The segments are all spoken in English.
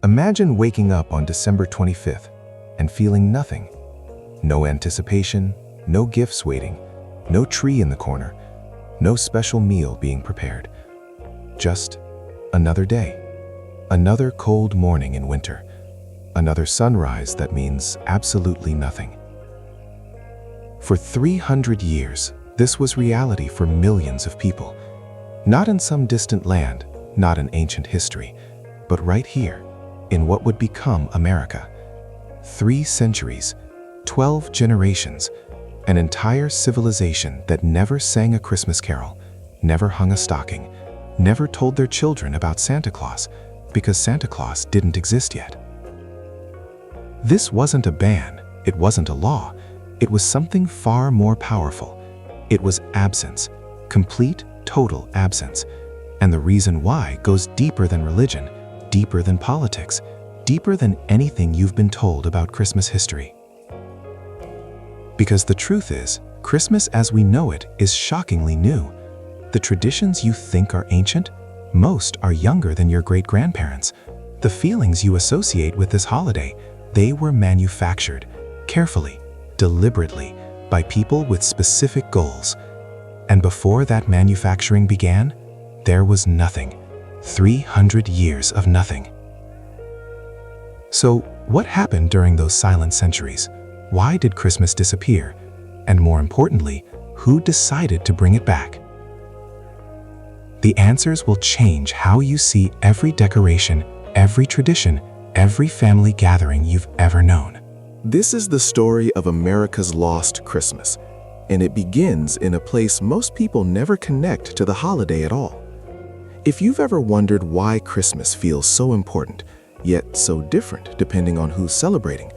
Imagine waking up on December 25th and feeling nothing. No anticipation, no gifts waiting, no tree in the corner, no special meal being prepared. Just another day, another cold morning in winter, another sunrise that means absolutely nothing. For 300 years, this was reality for millions of people. Not in some distant land, not in ancient history, but right here, in what would become America. 3 centuries, 12 generations, an entire civilization that never sang a Christmas carol, never hung a stocking, never told their children about Santa Claus, because Santa Claus didn't exist yet. This wasn't a ban, it wasn't a law, it was something far more powerful. It was absence, complete, total absence. And the reason why goes deeper than religion, deeper than politics, deeper than anything you've been told about Christmas history. Because the truth is, Christmas as we know it is shockingly new. The traditions you think are ancient, most are younger than your great-grandparents. The feelings you associate with this holiday, they were manufactured, carefully, deliberately, by people with specific goals. And before that manufacturing began, there was nothing. 300 years of nothing. So, what happened during those silent centuries? Why did Christmas disappear? And more importantly, who decided to bring it back? The answers will change how you see every decoration, every tradition, every family gathering you've ever known. This is the story of America's lost Christmas, and it begins in a place most people never connect to the holiday at all. If you've ever wondered why Christmas feels so important, yet so different depending on who's celebrating,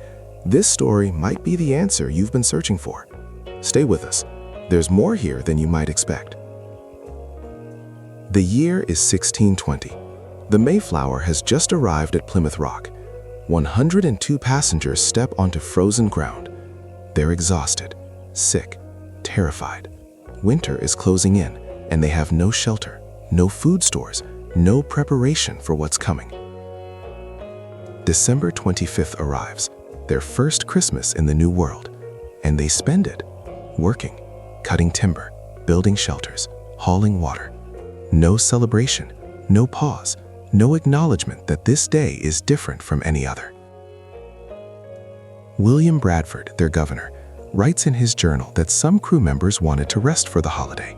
this story might be the answer you've been searching for. Stay with us. There's more here than you might expect. The year is 1620. The Mayflower has just arrived at Plymouth Rock. 102 passengers step onto frozen ground. They're exhausted, sick, terrified. Winter is closing in, and they have no shelter, no food stores, no preparation for what's coming. December 25th arrives, their first Christmas in the New World, and they spend it working, cutting timber, building shelters, hauling water. No celebration, no pause, no acknowledgement that this day is different from any other. William Bradford, their governor, writes in his journal that some crew members wanted to rest for the holiday.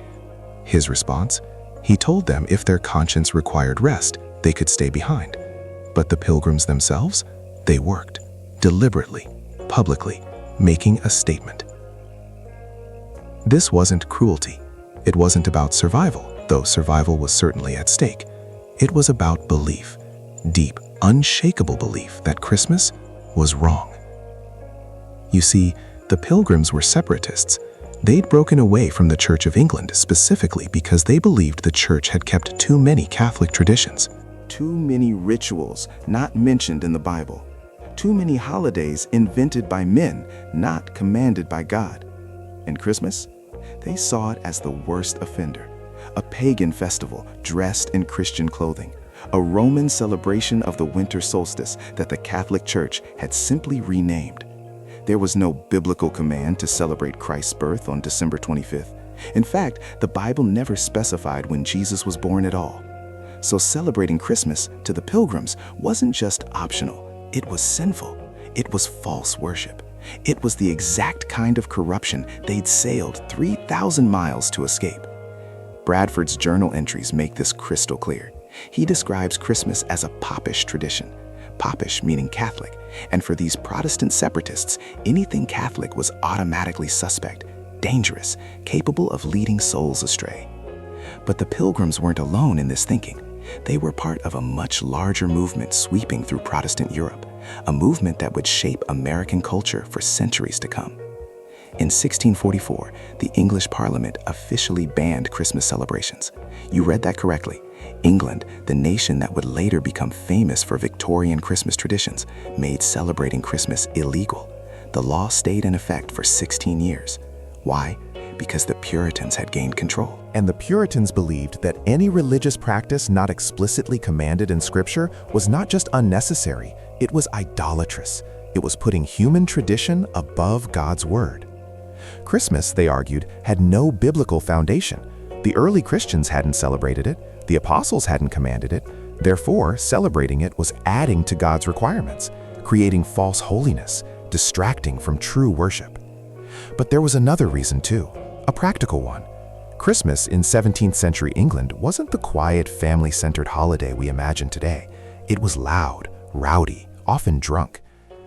His response? He told them if their conscience required rest, they could stay behind. But the Pilgrims themselves? They worked, deliberately, publicly, making a statement. This wasn't cruelty. It wasn't about survival, though survival was certainly at stake. It was about belief, deep, unshakable belief that Christmas was wrong. You see, the Pilgrims were separatists. They'd broken away from the Church of England specifically because they believed the Church had kept too many Catholic traditions. Too many rituals not mentioned in the Bible. Too many holidays invented by men, not commanded by God. And Christmas? They saw it as the worst offender. A pagan festival dressed in Christian clothing. A Roman celebration of the winter solstice that the Catholic Church had simply renamed. There was no biblical command to celebrate Christ's birth on December 25th. In fact, the Bible never specified when Jesus was born at all. So celebrating Christmas to the Pilgrims wasn't just optional, it was sinful. It was false worship. It was the exact kind of corruption they'd sailed 3,000 miles to escape. Bradford's journal entries make this crystal clear. He describes Christmas as a popish tradition. Popish meaning Catholic, and for these Protestant separatists, anything Catholic was automatically suspect, dangerous, capable of leading souls astray. But the Pilgrims weren't alone in this thinking. They were part of a much larger movement sweeping through Protestant Europe, a movement that would shape American culture for centuries to come. In 1644, the English Parliament officially banned Christmas celebrations. You read that correctly. England, the nation that would later become famous for Victorian Christmas traditions, made celebrating Christmas illegal. The law stayed in effect for 16 years. Why? because the Puritans had gained control. And the Puritans believed that any religious practice not explicitly commanded in Scripture was not just unnecessary, it was idolatrous. It was putting human tradition above God's word. Christmas, they argued, had no biblical foundation. The early Christians hadn't celebrated it, the apostles hadn't commanded it, therefore celebrating it was adding to God's requirements, creating false holiness, distracting from true worship. But there was another reason too, a practical one. Christmas in 17th century England wasn't the quiet, family-centered holiday we imagine today. It was loud, rowdy, often drunk.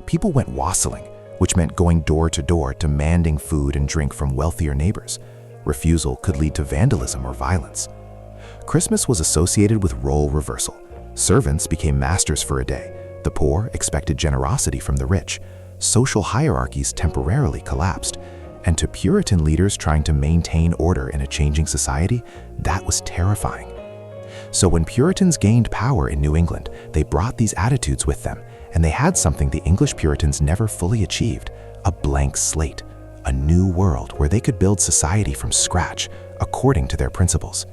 People went wassailing, which meant going door to door demanding food and drink from wealthier neighbors. Refusal could lead to vandalism or violence. Christmas was associated with role reversal. Servants became masters for a day. The poor expected generosity from the rich. Social hierarchies temporarily collapsed. And to Puritan leaders trying to maintain order in a changing society, that was terrifying. So when Puritans gained power in New England, they brought these attitudes with them, and they had something the English Puritans never fully achieved, a blank slate, a new world where they could build society from scratch, according to their principles.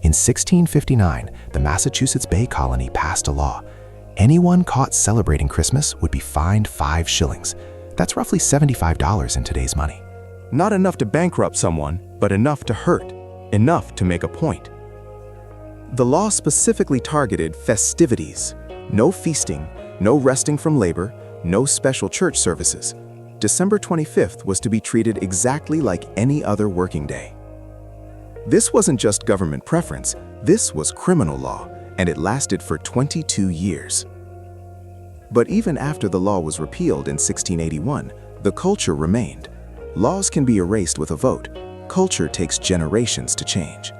In 1659, the Massachusetts Bay Colony passed a law. Anyone caught celebrating Christmas would be fined 5 shillings. That's roughly $75 in today's money. Not enough to bankrupt someone, but enough to hurt, enough to make a point. The law specifically targeted festivities. No feasting, no resting from labor, no special church services. December 25th was to be treated exactly like any other working day. This wasn't just government preference, this was criminal law, and it lasted for 22 years. But even after the law was repealed in 1681, the culture remained. Laws can be erased with a vote. Culture takes generations to change.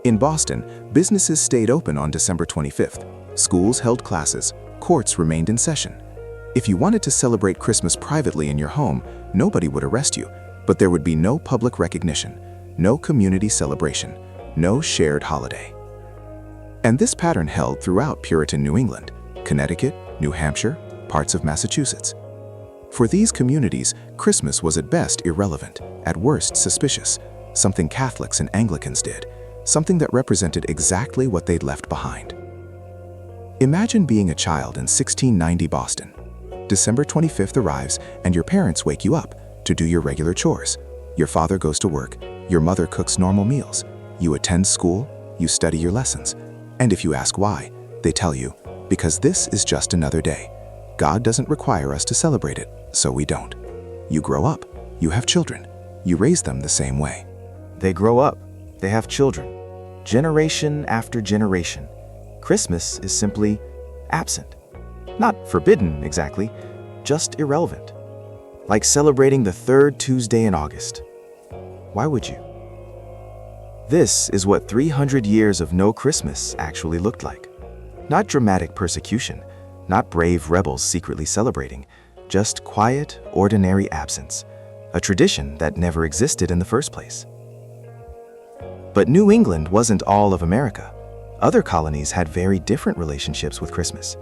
In Boston, businesses stayed open on December 25th. Schools held classes. Courts remained in session. If you wanted to celebrate Christmas privately in your home, nobody would arrest you, but there would be no public recognition, no community celebration, no shared holiday. And this pattern held throughout Puritan New England, Connecticut, New Hampshire, parts of Massachusetts. For these communities, Christmas was at best irrelevant, at worst suspicious, something Catholics and Anglicans did, something that represented exactly what they'd left behind. Imagine being a child in 1690 Boston. December 25th arrives and your parents wake you up to do your regular chores. Your father goes to work, your mother cooks normal meals, you attend school, you study your lessons. And if you ask why, they tell you, because this is just another day. God doesn't require us to celebrate it, so we don't. You grow up, you have children, you raise them the same way. They grow up, they have children, generation after generation. Christmas is simply absent. Not forbidden, exactly, just irrelevant. Like celebrating the third Tuesday in August. Why would you? This is what 300 years of no Christmas actually looked like. Not dramatic persecution, not brave rebels secretly celebrating, just quiet, ordinary absence, a tradition that never existed in the first place. But New England wasn't all of America. Other colonies had very different relationships with Christmas,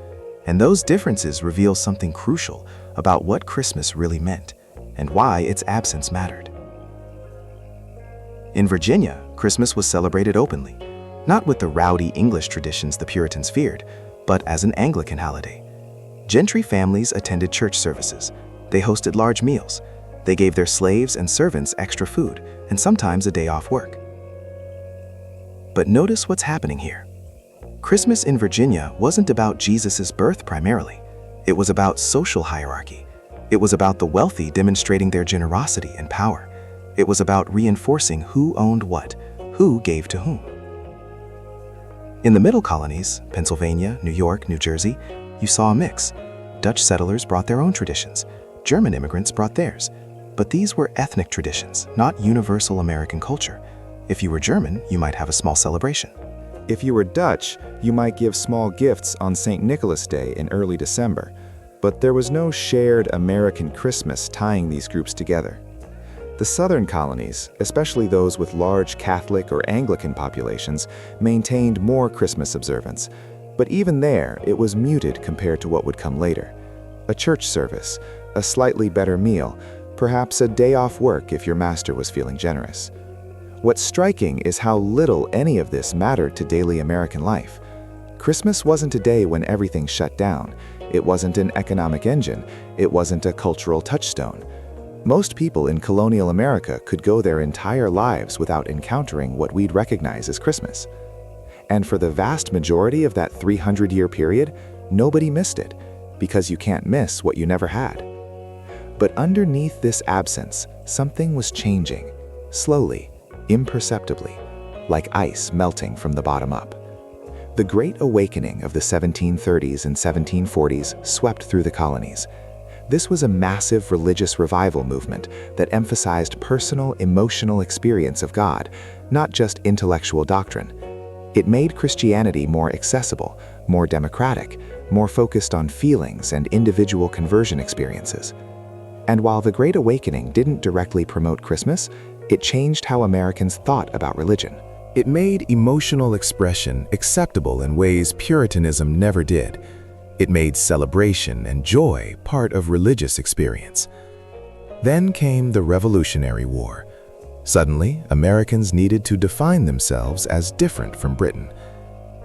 and those differences reveal something crucial about what Christmas really meant and why its absence mattered. In Virginia, Christmas was celebrated openly, not with the rowdy English traditions the Puritans feared, but as an Anglican holiday. Gentry families attended church services. They hosted large meals. They gave their slaves and servants extra food, and sometimes a day off work. But notice what's happening here. Christmas in Virginia wasn't about Jesus' birth primarily. It was about social hierarchy. It was about the wealthy demonstrating their generosity and power. It was about reinforcing who owned what, who gave to whom. In the middle colonies, Pennsylvania, New York, New Jersey, you saw a mix. Dutch settlers brought their own traditions. German immigrants brought theirs. But these were ethnic traditions, not universal American culture. If you were German, you might have a small celebration. If you were Dutch, you might give small gifts on St. Nicholas Day in early December, but there was no shared American Christmas tying these groups together. The southern colonies, especially those with large Catholic or Anglican populations, maintained more Christmas observance, but even there it was muted compared to what would come later. A church service, a slightly better meal, perhaps a day off work if your master was feeling generous. What's striking is how little any of this mattered to daily American life. Christmas wasn't a day when everything shut down. It wasn't an economic engine. It wasn't a cultural touchstone. Most people in colonial America could go their entire lives without encountering what we'd recognize as Christmas. And for the vast majority of that 300-year period, nobody missed it, because you can't miss what you never had. But underneath this absence, something was changing, slowly, imperceptibly, like ice melting from the bottom up. The Great Awakening of the 1730s and 1740s swept through the colonies. This was a massive religious revival movement that emphasized personal, emotional experience of God, not just intellectual doctrine. It made Christianity more accessible, more democratic, more focused on feelings and individual conversion experiences. And while the Great Awakening didn't directly promote Christmas, it changed how Americans thought about religion. It made emotional expression acceptable in ways Puritanism never did. It made celebration and joy part of religious experience. Then came the Revolutionary War. Suddenly, Americans needed to define themselves as different from Britain.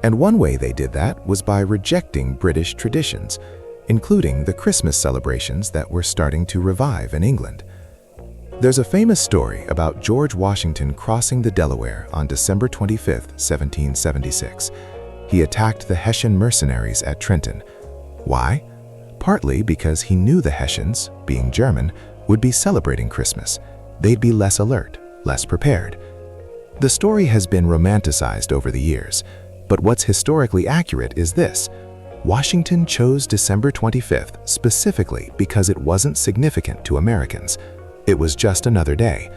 And one way they did that was by rejecting British traditions, including the Christmas celebrations that were starting to revive in England. There's a famous story about George Washington crossing the Delaware on December 25, 1776. He attacked the Hessian mercenaries at Trenton. Why? Partly because he knew the Hessians, being German, would be celebrating Christmas. They'd be less alert, less prepared. The story has been romanticized over the years, but what's historically accurate is this: Washington chose December 25th specifically because it wasn't significant to Americans. It was just another day,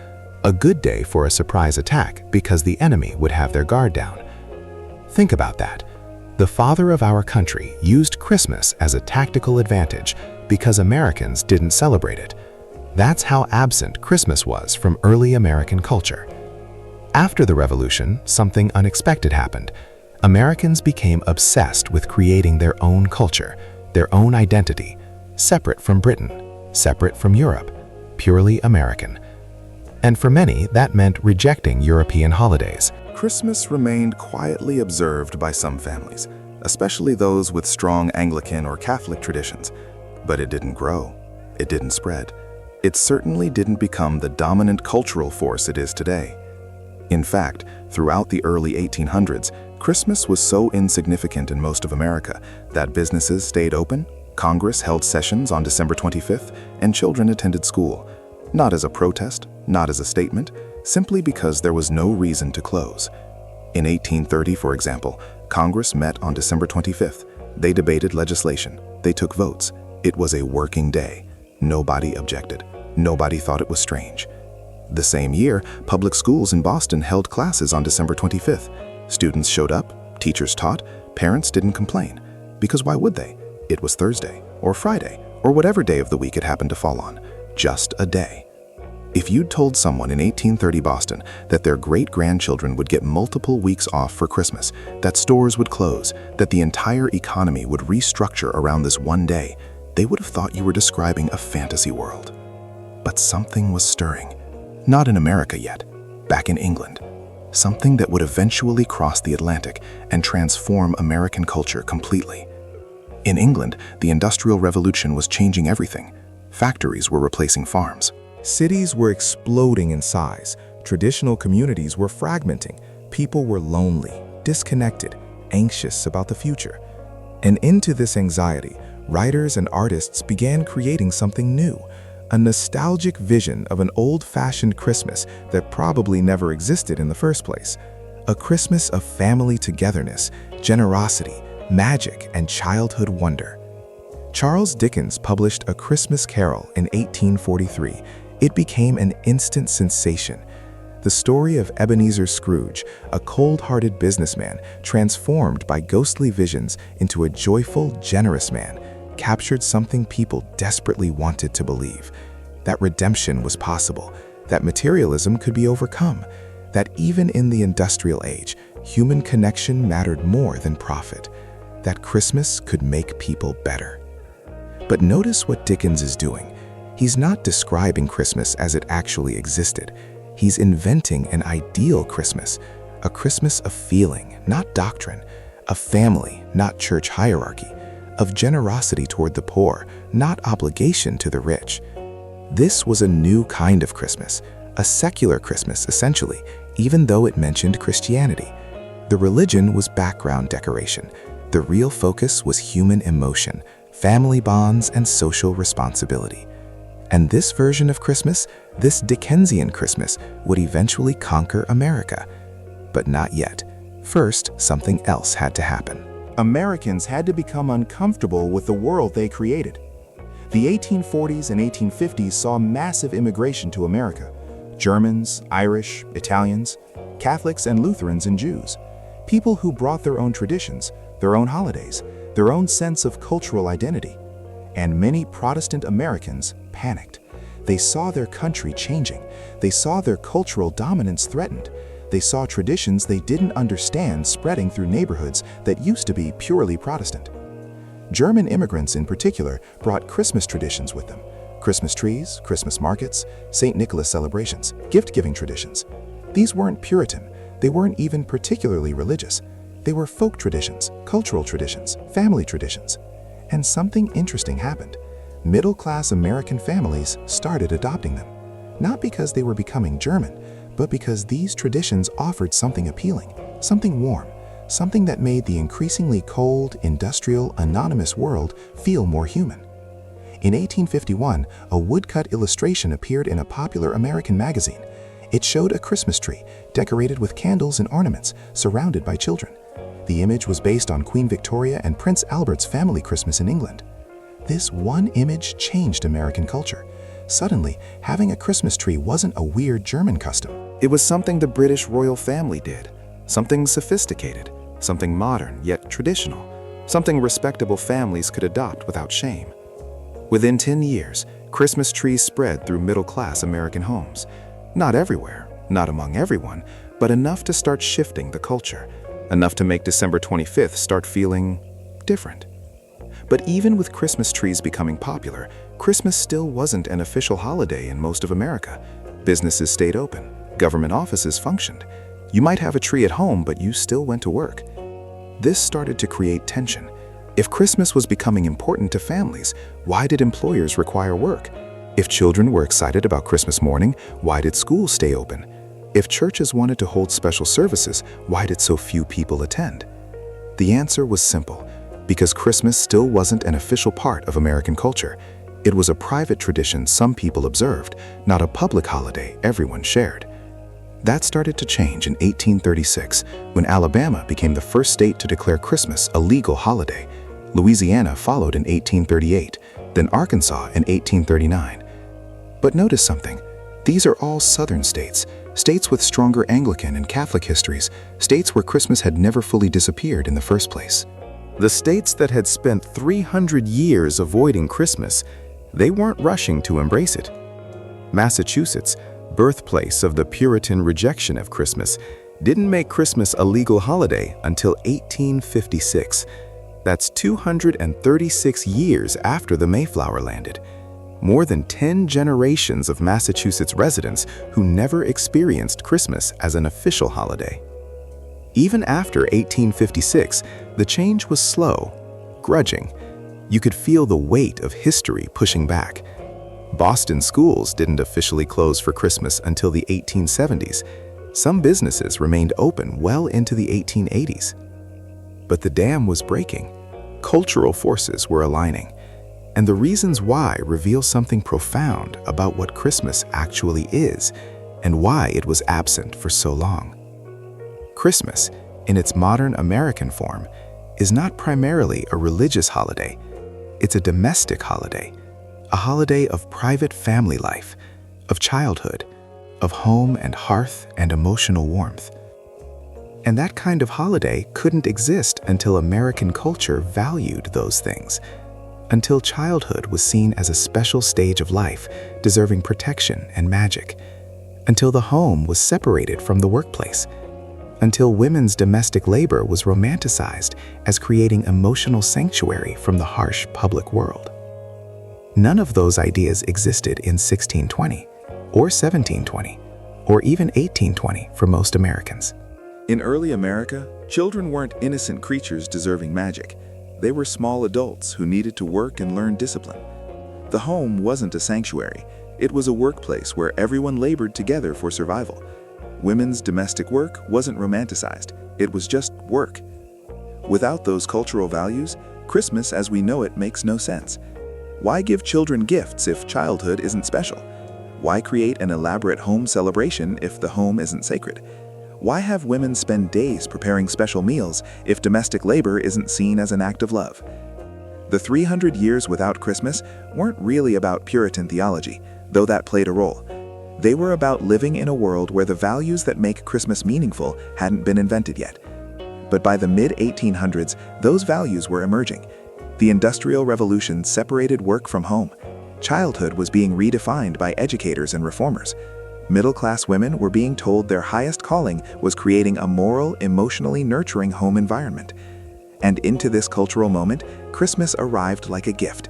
a good day for a surprise attack because the enemy would have their guard down. Think about that. The father of our country used Christmas as a tactical advantage because Americans didn't celebrate it. That's how absent Christmas was from early American culture. After the Revolution, something unexpected happened. Americans became obsessed with creating their own culture, their own identity, separate from Britain, separate from Europe, purely American. And for many, that meant rejecting European holidays. Christmas remained quietly observed by some families, especially those with strong Anglican or Catholic traditions. But it didn't grow. It didn't spread. It certainly didn't become the dominant cultural force it is today. In fact, throughout the early 1800s, Christmas was so insignificant in most of America that businesses stayed open, Congress held sessions on December 25th, and children attended school. Not as a protest, not as a statement, simply because there was no reason to close. In 1830, for example, Congress met on December 25th. They debated legislation. They took votes. It was a working day. Nobody objected. Nobody thought it was strange. The same year, public schools in Boston held classes on December 25th. Students showed up, teachers taught, parents didn't complain. Because why would they? It was Thursday, or Friday, or whatever day of the week it happened to fall on. Just a day. If you'd told someone in 1830 Boston that their great-grandchildren would get multiple weeks off for Christmas, that stores would close, that the entire economy would restructure around this one day, they would have thought you were describing a fantasy world. But something was stirring. Not in America yet, back in England. Something that would eventually cross the Atlantic and transform American culture completely. In England, the Industrial Revolution was changing everything. Factories were replacing farms. Cities were exploding in size. Traditional communities were fragmenting. People were lonely, disconnected, anxious about the future. And into this anxiety, writers and artists began creating something new, a nostalgic vision of an old-fashioned Christmas that probably never existed in the first place. A Christmas of family togetherness, generosity, magic, and childhood wonder. Charles Dickens published A Christmas Carol in 1843. It became an instant sensation. The story of Ebenezer Scrooge, a cold-hearted businessman transformed by ghostly visions into a joyful, generous man, captured something people desperately wanted to believe: that redemption was possible, that materialism could be overcome, that even in the industrial age, human connection mattered more than profit, that Christmas could make people better. But notice what Dickens is doing. He's not describing Christmas as it actually existed. He's inventing an ideal Christmas, a Christmas of feeling, not doctrine, of family, not church hierarchy, of generosity toward the poor, not obligation to the rich. This was a new kind of Christmas, a secular Christmas essentially, even though it mentioned Christianity. The religion was background decoration. The real focus was human emotion, family bonds, and social responsibility. And this version of Christmas, this Dickensian Christmas, would eventually conquer America. But not yet. First, something else had to happen. Americans had to become uncomfortable with the world they created. The 1840s and 1850s saw massive immigration to America. Germans, Irish, Italians, Catholics and Lutherans and Jews. People who brought their own traditions, their own holidays, their own sense of cultural identity. And many Protestant Americans panicked. They saw their country changing. They saw their cultural dominance threatened. They saw traditions they didn't understand spreading through neighborhoods that used to be purely Protestant. German immigrants in particular brought Christmas traditions with them. Christmas trees, Christmas markets, St. Nicholas celebrations, gift-giving traditions. These weren't Puritan. They weren't even particularly religious. They were folk traditions, cultural traditions, family traditions. And something interesting happened. Middle-class American families started adopting them. Not because they were becoming German, but because these traditions offered something appealing, something warm, something that made the increasingly cold, industrial, anonymous world feel more human. In 1851, a woodcut illustration appeared in a popular American magazine. It showed a Christmas tree decorated with candles and ornaments, surrounded by children. The image was based on Queen Victoria and Prince Albert's family Christmas in England. This one image changed American culture. Suddenly, having a Christmas tree wasn't a weird German custom. It was something the British royal family did, something sophisticated, something modern yet traditional, something respectable families could adopt without shame. Within 10 years, Christmas trees spread through middle-class American homes. Not everywhere, not among everyone, but enough to start shifting the culture, enough to make December 25th start feeling different. But even with Christmas trees becoming popular, Christmas still wasn't an official holiday in most of America. Businesses stayed open. Government offices functioned. You might have a tree at home, but you still went to work. This started to create tension. If Christmas was becoming important to families, why did employers require work? If children were excited about Christmas morning, why did schools stay open? If churches wanted to hold special services, why did so few people attend? The answer was simple. Because Christmas still wasn't an official part of American culture. It was a private tradition some people observed, not a public holiday everyone shared. That started to change in 1836, when Alabama became the first state to declare Christmas a legal holiday. Louisiana followed in 1838, then Arkansas in 1839. But notice something. These are all southern states, states with stronger Anglican and Catholic histories, states where Christmas had never fully disappeared in the first place. The states that had spent 300 years avoiding Christmas, they weren't rushing to embrace it. Massachusetts, birthplace of the Puritan rejection of Christmas, didn't make Christmas a legal holiday until 1856. That's 236 years after the Mayflower landed. More than 10 generations of Massachusetts residents who never experienced Christmas as an official holiday. Even after 1856, the change was slow, grudging. You could feel the weight of history pushing back. Boston schools didn't officially close for Christmas until the 1870s. Some businesses remained open well into the 1880s. But the dam was breaking. Cultural forces were aligning. And the reasons why reveal something profound about what Christmas actually is and why it was absent for so long. Christmas, in its modern American form, is not primarily a religious holiday. It's a domestic holiday, a holiday of private family life, of childhood, of home and hearth and emotional warmth. And that kind of holiday couldn't exist until American culture valued those things, until childhood was seen as a special stage of life deserving protection and magic, until the home was separated from the workplace, until women's domestic labor was romanticized as creating emotional sanctuary from the harsh public world. None of those ideas existed in 1620, or 1720, or even 1820 for most Americans. In early America, children weren't innocent creatures deserving magic. They were small adults who needed to work and learn discipline. The home wasn't a sanctuary. It was a workplace where everyone labored together for survival. Women's domestic work wasn't romanticized. It was just work. Without those cultural values, Christmas as we know it makes no sense. Why give children gifts if childhood isn't special? Why create an elaborate home celebration if the home isn't sacred? Why have women spend days preparing special meals if domestic labor isn't seen as an act of love? The 300 years without Christmas weren't really about Puritan theology, though that played a role. They were about living in a world where the values that make Christmas meaningful hadn't been invented yet. But by the mid-1800s, those values were emerging. The Industrial Revolution separated work from home. Childhood was being redefined by educators and reformers. Middle-class women were being told their highest calling was creating a moral, emotionally nurturing home environment. And into this cultural moment, Christmas arrived like a gift.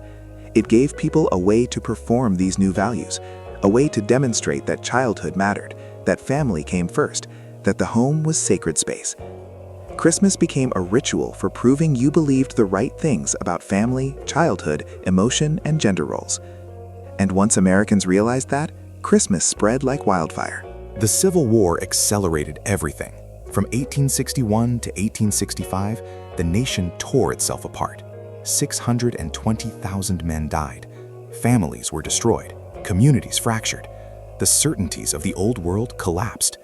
It gave people a way to perform these new values, a way to demonstrate that childhood mattered, that family came first, that the home was sacred space. Christmas became a ritual for proving you believed the right things about family, childhood, emotion, and gender roles. And once Americans realized that, Christmas spread like wildfire. The Civil War accelerated everything. From 1861 to 1865, the nation tore itself apart. 620,000 men died. Families were destroyed. Communities fractured. The certainties of the old world collapsed.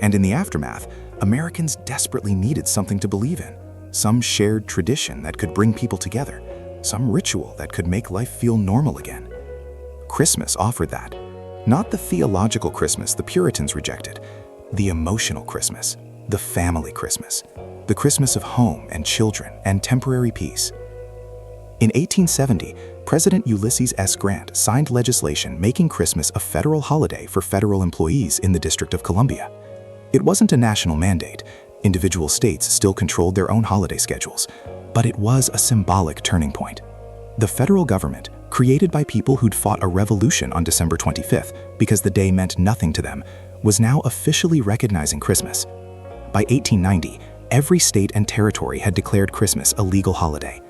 And in the aftermath, Americans desperately needed something to believe in. Some shared tradition that could bring people together. Some ritual that could make life feel normal again. Christmas offered that. Not the theological Christmas the Puritans rejected, the emotional Christmas, the family Christmas, the Christmas of home and children and temporary peace. In 1870, President Ulysses S. Grant signed legislation making Christmas a federal holiday for federal employees in the District of Columbia. It wasn't a national mandate. Individual states still controlled their own holiday schedules, but it was a symbolic turning point. The federal government, created by people who'd fought a revolution on December 25th because the day meant nothing to them, was now officially recognizing Christmas. By 1890, every state and territory had declared Christmas a legal holiday.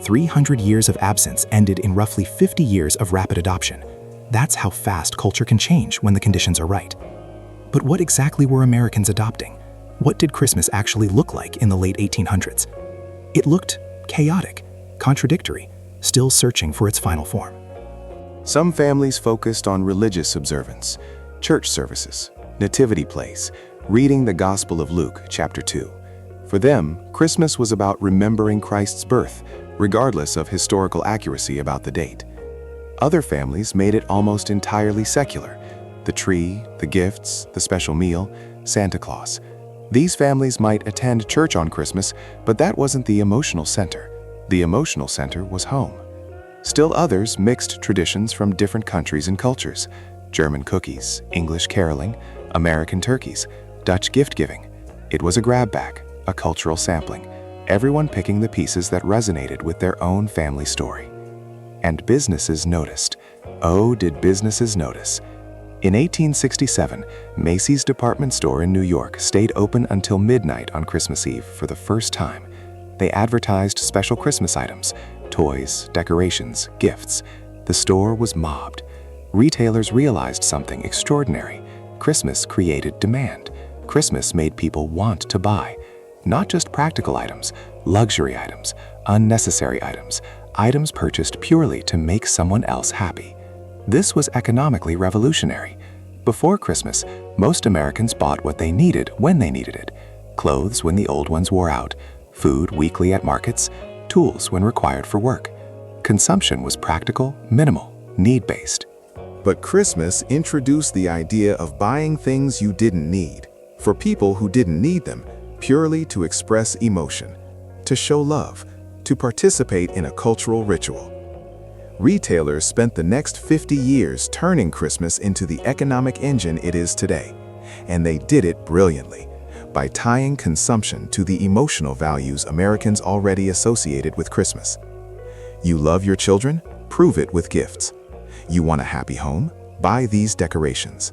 300 years of absence ended in roughly 50 years of rapid adoption. That's how fast culture can change when the conditions are right. But what exactly were Americans adopting? What did Christmas actually look like in the late 1800s? It looked chaotic, contradictory, still searching for its final form. Some families focused on religious observance, church services, nativity plays, reading the Gospel of Luke, chapter 2. For them, Christmas was about remembering Christ's birth, regardless of historical accuracy about the date. Other families made it almost entirely secular. The tree, the gifts, the special meal, Santa Claus. These families might attend church on Christmas, but that wasn't the emotional center. The emotional center was home. Still others mixed traditions from different countries and cultures. German cookies, English caroling, American turkeys, Dutch gift-giving. It was a grab bag, a cultural sampling, everyone picking the pieces that resonated with their own family story. And businesses noticed. Oh, did businesses notice. In 1867, Macy's department store in New York stayed open until midnight on Christmas Eve for the first time. They advertised special Christmas items, toys, decorations, gifts. The store was mobbed. Retailers realized something extraordinary. Christmas created demand. Christmas made people want to buy. Not just practical items, luxury items, unnecessary items, items purchased purely to make someone else happy. This was economically revolutionary. Before Christmas, most Americans bought what they needed when they needed it. Clothes when the old ones wore out, food weekly at markets, tools when required for work. Consumption was practical, minimal, need-based. But Christmas introduced the idea of buying things you didn't need, for people who didn't need them, purely to express emotion, to show love, to participate in a cultural ritual. Retailers spent the next 50 years turning Christmas into the economic engine it is today, and they did it brilliantly, by tying consumption to the emotional values Americans already associated with Christmas. You love your children? Prove it with gifts. You want a happy home? Buy these decorations.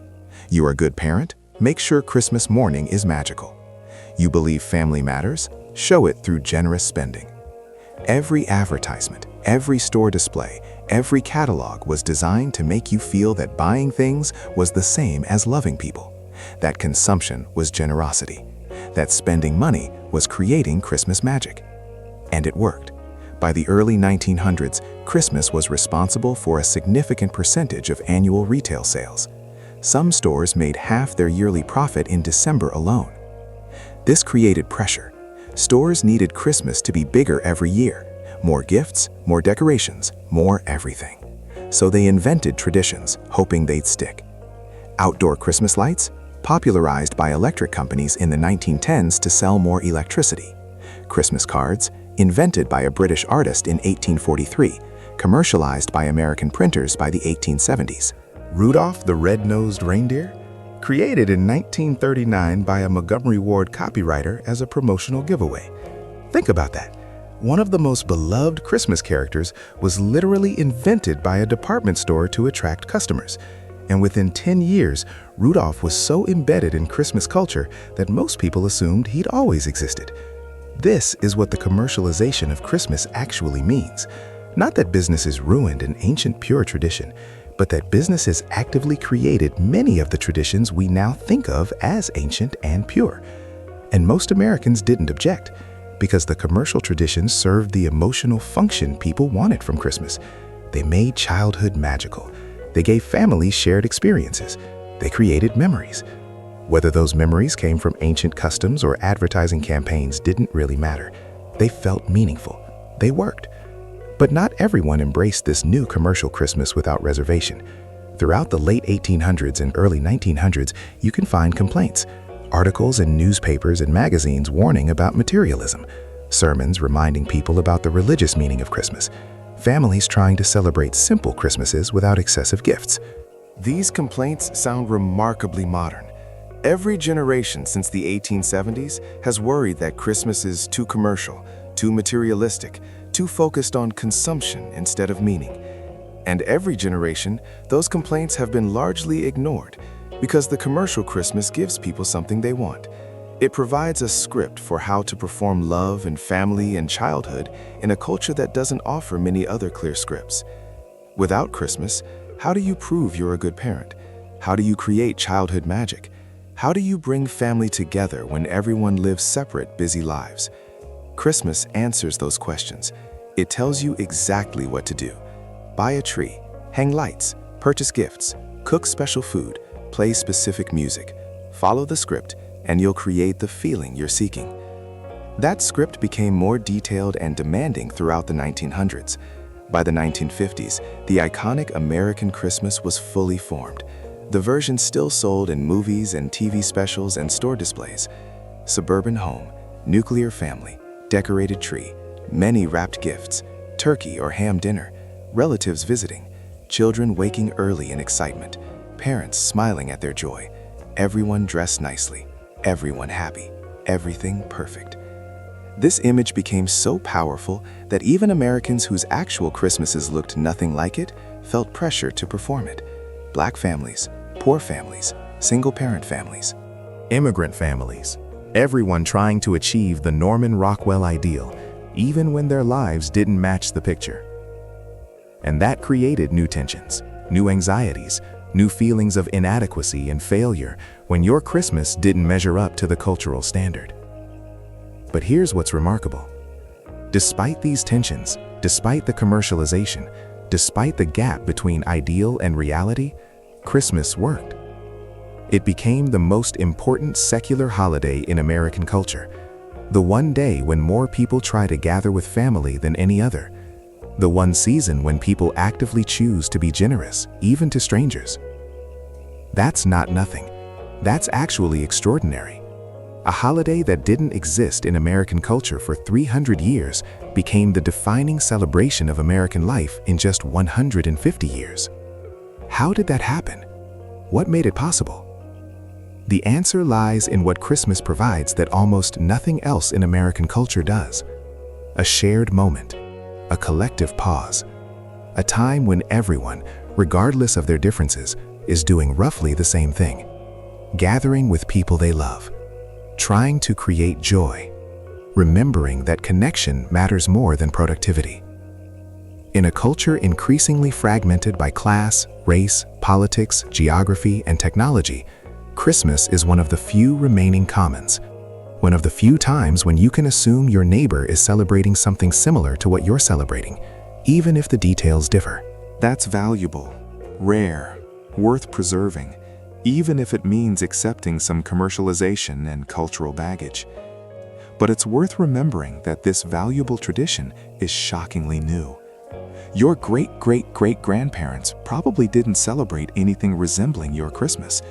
You are a good parent? Make sure Christmas morning is magical. You believe family matters? Show it through generous spending. Every advertisement, every store display, every catalog was designed to make you feel that buying things was the same as loving people, that consumption was generosity, that spending money was creating Christmas magic. And it worked. By the early 1900s, Christmas was responsible for a significant percentage of annual retail sales. Some stores made half their yearly profit in December alone. This created pressure. Stores needed Christmas to be bigger every year. More gifts, more decorations, more everything. So they invented traditions, hoping they'd stick. Outdoor Christmas lights, popularized by electric companies in the 1910s to sell more electricity. Christmas cards, invented by a British artist in 1843, commercialized by American printers by the 1870s. Rudolph the Red-Nosed Reindeer? Created in 1939 by a Montgomery Ward copywriter as a promotional giveaway. Think about that. One of the most beloved Christmas characters was literally invented by a department store to attract customers. And within 10 years, Rudolph was so embedded in Christmas culture that most people assumed he'd always existed. This is what the commercialization of Christmas actually means. Not that businesses ruined an ancient pure tradition, but that businesses actively created many of the traditions we now think of as ancient and pure. And most Americans didn't object, because the commercial traditions served the emotional function people wanted from Christmas. They made childhood magical. They gave families shared experiences. They created memories. Whether those memories came from ancient customs or advertising campaigns didn't really matter. They felt meaningful. They worked. But not everyone embraced this new commercial Christmas without reservation. Throughout the late 1800s and early 1900s, you can find complaints, articles in newspapers and magazines warning about materialism, sermons reminding people about the religious meaning of Christmas, families trying to celebrate simple Christmases without excessive gifts. These complaints sound remarkably modern. Every generation since the 1870s has worried that Christmas is too commercial, too materialistic, too focused on consumption instead of meaning. And every generation, those complaints have been largely ignored because the commercial Christmas gives people something they want. It provides a script for how to perform love and family and childhood in a culture that doesn't offer many other clear scripts. Without Christmas, how do you prove you're a good parent? How do you create childhood magic? How do you bring family together when everyone lives separate, busy lives? Christmas answers those questions. It tells you exactly what to do. Buy a tree, hang lights, purchase gifts, cook special food, play specific music. Follow the script, and you'll create the feeling you're seeking. That script became more detailed and demanding throughout the 1900s. By the 1950s, the iconic American Christmas was fully formed. The version still sold in movies and TV specials and store displays. Suburban home, nuclear family, decorated tree, many wrapped gifts, turkey or ham dinner, relatives visiting, children waking early in excitement, parents smiling at their joy, everyone dressed nicely, everyone happy, everything perfect. This image became so powerful that even Americans whose actual Christmases looked nothing like it felt pressure to perform it. Black families, poor families, single-parent families, Immigrant families, everyone trying to achieve the Norman Rockwell ideal, even when their lives didn't match the picture. And that created new tensions, new anxieties, new feelings of inadequacy and failure when your Christmas didn't measure up to the cultural standard. But here's what's remarkable. Despite these tensions, despite the commercialization, despite the gap between ideal and reality, Christmas worked. It became the most important secular holiday in American culture, the one day when more people try to gather with family than any other, the one season when people actively choose to be generous, even to strangers. That's not nothing. That's actually extraordinary. A holiday that didn't exist in American culture for 300 years became the defining celebration of American life in just 150 years. How did that happen? What made it possible? The answer lies in what Christmas provides that almost nothing else in American culture does: a shared moment, a collective pause, a time when everyone, regardless of their differences, is doing roughly the same thing. Gathering with people they love, trying to create joy, remembering that connection matters more than productivity. In a culture increasingly fragmented by class, race, politics, geography, and technology, Christmas is one of the few remaining commons. One of the few times when you can assume your neighbor is celebrating something similar to what you're celebrating, even if the details differ. That's valuable, rare, worth preserving, even if it means accepting some commercialization and cultural baggage. But it's worth remembering that this valuable tradition is shockingly new. Your great-great-great-grandparents probably didn't celebrate anything resembling your Christmas.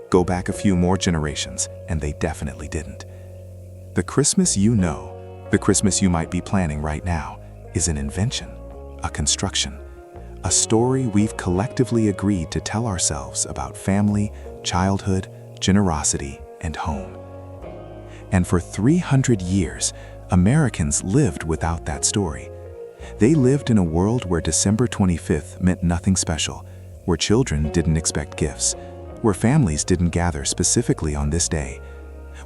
Go back a few more generations, and they definitely didn't. The Christmas you know, the Christmas you might be planning right now, is an invention, a construction, a story we've collectively agreed to tell ourselves about family, childhood, generosity, and home. And for 300 years, Americans lived without that story. They lived in a world where December 25th meant nothing special, where children didn't expect gifts, where families didn't gather specifically on this day,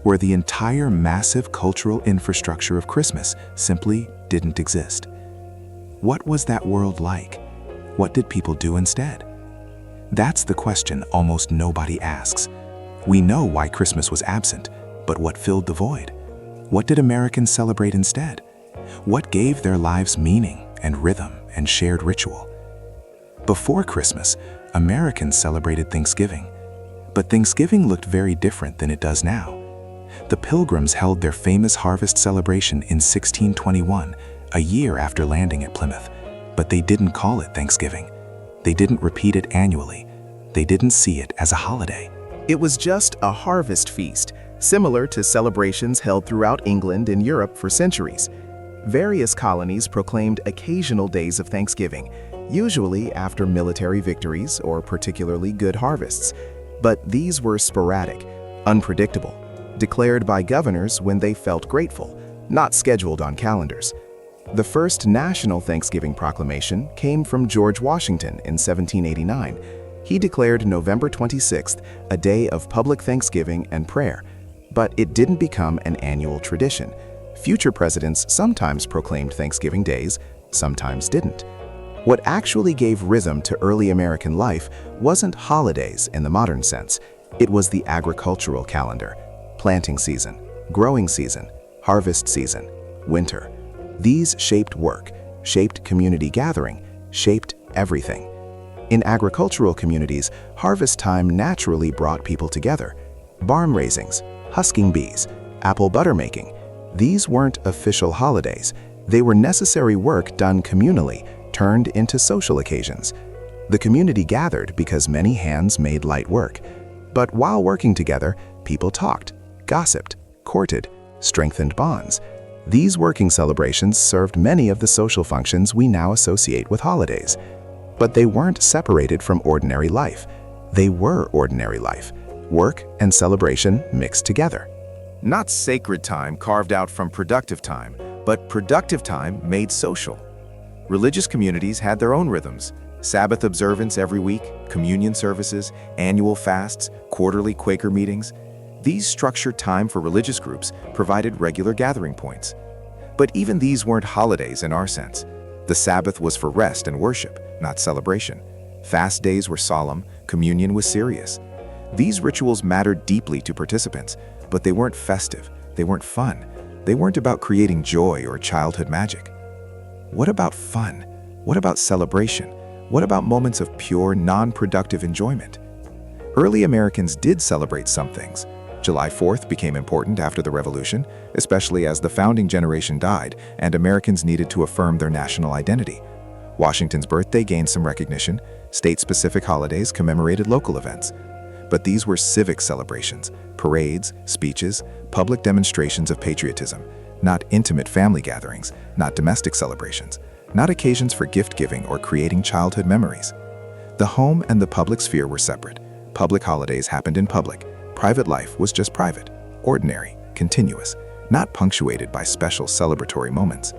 where the entire massive cultural infrastructure of Christmas simply didn't exist. What was that world like? What did people do instead? That's the question almost nobody asks. We know why Christmas was absent, but what filled the void? What did Americans celebrate instead? What gave their lives meaning and rhythm and shared ritual? Before Christmas, Americans celebrated Thanksgiving. But Thanksgiving looked very different than it does now. The Pilgrims held their famous harvest celebration in 1621, a year after landing at Plymouth. But they didn't call it Thanksgiving. They didn't repeat it annually. They didn't see it as a holiday. It was just a harvest feast, similar to celebrations held throughout England and Europe for centuries. Various colonies proclaimed occasional days of Thanksgiving, usually after military victories or particularly good harvests. But these were sporadic, unpredictable, declared by governors when they felt grateful, not scheduled on calendars. The first national Thanksgiving proclamation came from George Washington in 1789. He declared November 26th a day of public thanksgiving and prayer, but it didn't become an annual tradition. Future presidents sometimes proclaimed Thanksgiving days, sometimes didn't. What actually gave rhythm to early American life wasn't holidays in the modern sense. It was the agricultural calendar: planting season, growing season, harvest season, winter. These shaped work, shaped community gathering, shaped everything. In agricultural communities, harvest time naturally brought people together. Barn raisings, husking bees, apple butter making. These weren't official holidays. They were necessary work done communally, turned into social occasions. The community gathered because many hands made light work. But while working together, people talked, gossiped, courted, strengthened bonds. These working celebrations served many of the social functions we now associate with holidays. But they weren't separated from ordinary life. They were ordinary life. Work and celebration mixed together. Not sacred time carved out from productive time, but productive time made social. Religious communities had their own rhythms: Sabbath observance every week, communion services, annual fasts, quarterly Quaker meetings. These structured time for religious groups provided regular gathering points. But even these weren't holidays in our sense. The Sabbath was for rest and worship, not celebration. Fast days were solemn, communion was serious. These rituals mattered deeply to participants, but they weren't festive, they weren't fun. They weren't about creating joy or childhood magic. What about fun? What about celebration? What about moments of pure, non-productive enjoyment? Early Americans did celebrate some things. July 4th became important after the Revolution, especially as the founding generation died and Americans needed to affirm their national identity. Washington's birthday gained some recognition. State-specific holidays commemorated local events. But these were civic celebrations, parades, speeches, public demonstrations of patriotism, not intimate family gatherings, not domestic celebrations, not occasions for gift-giving or creating childhood memories. The home and the public sphere were separate. Public holidays happened in public. Private life was just private, ordinary, continuous, not punctuated by special celebratory moments.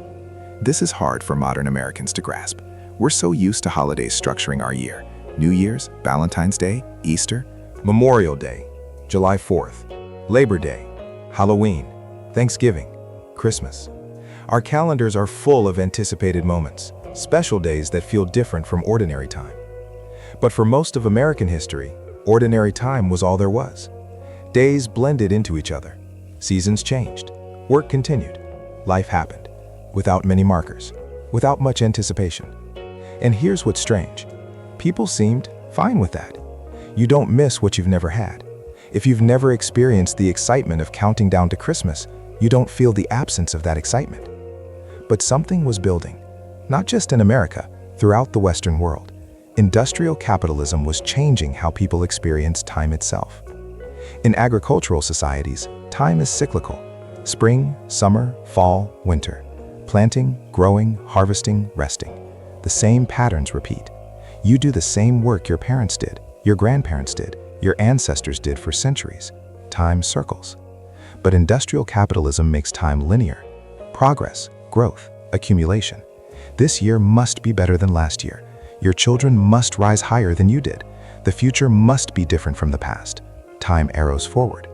This is hard for modern Americans to grasp. We're so used to holidays structuring our year. New Year's, Valentine's Day, Easter. Memorial Day, July 4th, Labor Day, Halloween, Thanksgiving, Christmas. Our calendars are full of anticipated moments, special days that feel different from ordinary time. But for most of American history, ordinary time was all there was. Days blended into each other. Seasons changed. Work continued. Life happened. Without many markers. Without much anticipation. And here's what's strange. People seemed fine with that. You don't miss what you've never had. If you've never experienced the excitement of counting down to Christmas, you don't feel the absence of that excitement. But something was building. Not just in America, throughout the Western world. Industrial capitalism was changing how people experience time itself. In agricultural societies, time is cyclical. Spring, summer, fall, winter. Planting, growing, harvesting, resting. The same patterns repeat. You do the same work your parents did, your grandparents did, your ancestors did for centuries. Time circles. But industrial capitalism makes time linear. Progress, growth, accumulation. This year must be better than last year. Your children must rise higher than you did. The future must be different from the past. Time arrows forward.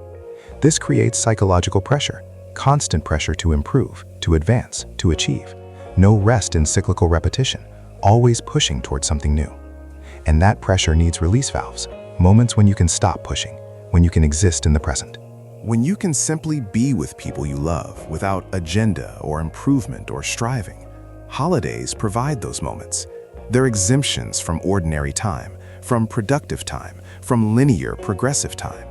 This creates psychological pressure, constant pressure to improve, to advance, to achieve. No rest in cyclical repetition, always pushing towards something new. And that pressure needs release valves, moments when you can stop pushing, when you can exist in the present. When you can simply be with people you love without agenda or improvement or striving. Holidays provide those moments. They're exemptions from ordinary time, from productive time, from linear, progressive time.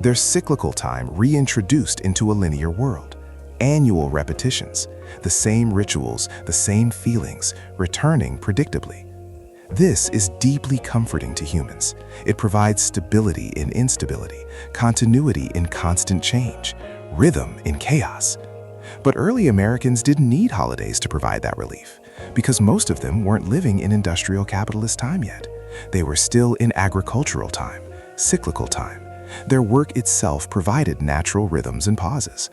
They're cyclical time reintroduced into a linear world. Annual repetitions, the same rituals, the same feelings, returning predictably. This is deeply comforting to humans. It provides stability in instability, continuity in constant change, rhythm in chaos. But early Americans didn't need holidays to provide that relief, because most of them weren't living in industrial capitalist time yet. They were still in agricultural time, cyclical time. Their work itself provided natural rhythms and pauses.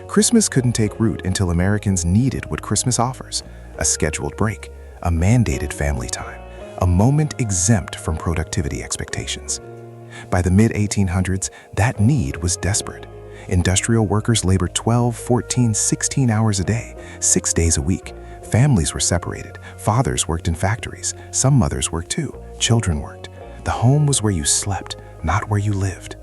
Christmas couldn't take root until Americans needed what Christmas offers: a scheduled break, a mandated family time, a moment exempt from productivity expectations. By the mid-1800s, that need was desperate. Industrial workers labored 12, 14, 16 hours a day, 6 days a week. Families were separated. Fathers worked in factories. Some mothers worked too. Children worked. The home was where you slept, not where you lived.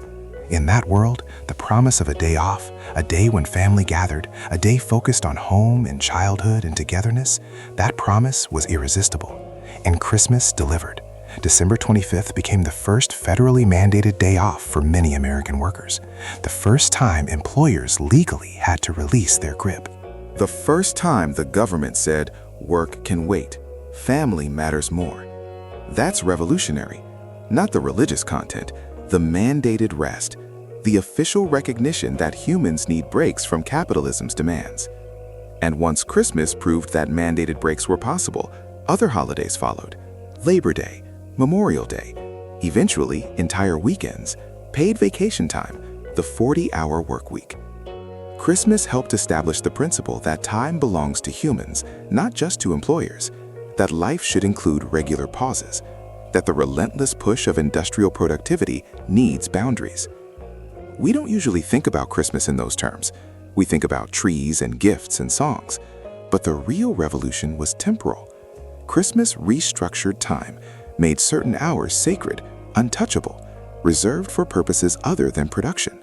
In that world, the promise of a day off, a day when family gathered, a day focused on home and childhood and togetherness, that promise was irresistible. And Christmas delivered. December 25th became the first federally mandated day off for many American workers. The first time employers legally had to release their grip. The first time the government said, work can wait, family matters more. That's revolutionary. Not the religious content, the mandated rest, the official recognition that humans need breaks from capitalism's demands. And once Christmas proved that mandated breaks were possible, other holidays followed. Labor Day, Memorial Day, eventually entire weekends, paid vacation time, the 40-hour work week. Christmas helped establish the principle that time belongs to humans, not just to employers, that life should include regular pauses, that the relentless push of industrial productivity needs boundaries. We don't usually think about Christmas in those terms. We think about trees and gifts and songs. But the real revolution was temporal. Christmas restructured time, made certain hours sacred, untouchable, reserved for purposes other than production.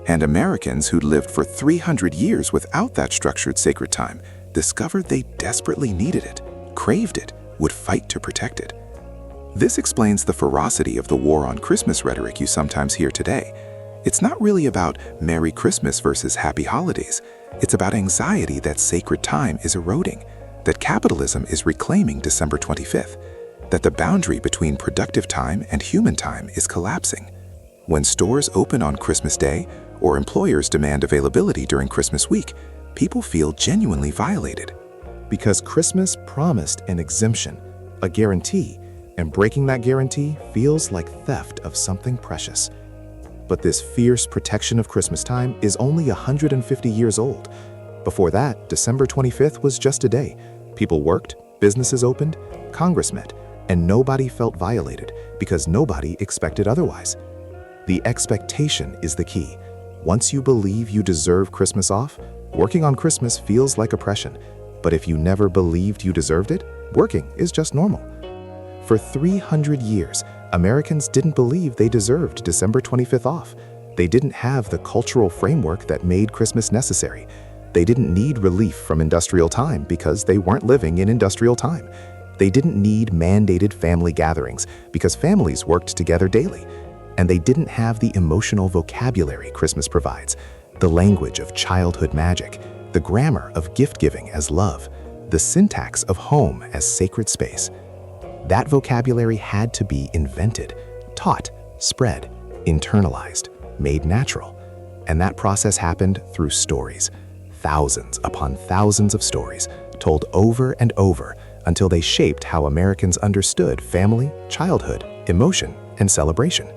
And Americans who'd lived for 300 years without that structured sacred time discovered they desperately needed it, craved it, would fight to protect it. This explains the ferocity of the war on Christmas rhetoric you sometimes hear today. It's not really about Merry Christmas versus Happy Holidays. It's about anxiety that sacred time is eroding, that capitalism is reclaiming December 25th, that the boundary between productive time and human time is collapsing. When stores open on Christmas Day or employers demand availability during Christmas week, people feel genuinely violated. Because Christmas promised an exemption, a guarantee, and breaking that guarantee feels like theft of something precious. But this fierce protection of Christmas time is only 150 years old. Before that, December 25th was just a day. People worked, Businesses opened, Congress met, and nobody felt violated because nobody expected otherwise. The expectation is the key. Once you believe you deserve Christmas off, working on Christmas feels like oppression. But if you never believed you deserved it, working is just normal. For 300 years, Americans didn't believe they deserved December 25th off. They didn't have the cultural framework that made Christmas necessary. They didn't need relief from industrial time because they weren't living in industrial time. They didn't need mandated family gatherings because families worked together daily. And they didn't have the emotional vocabulary Christmas provides, the language of childhood magic, the grammar of gift-giving as love, the syntax of home as sacred space. That vocabulary had to be invented, taught, spread, internalized, made natural. And that process happened through stories, thousands upon thousands of stories, told over and over until they shaped how Americans understood family, childhood, emotion, and celebration.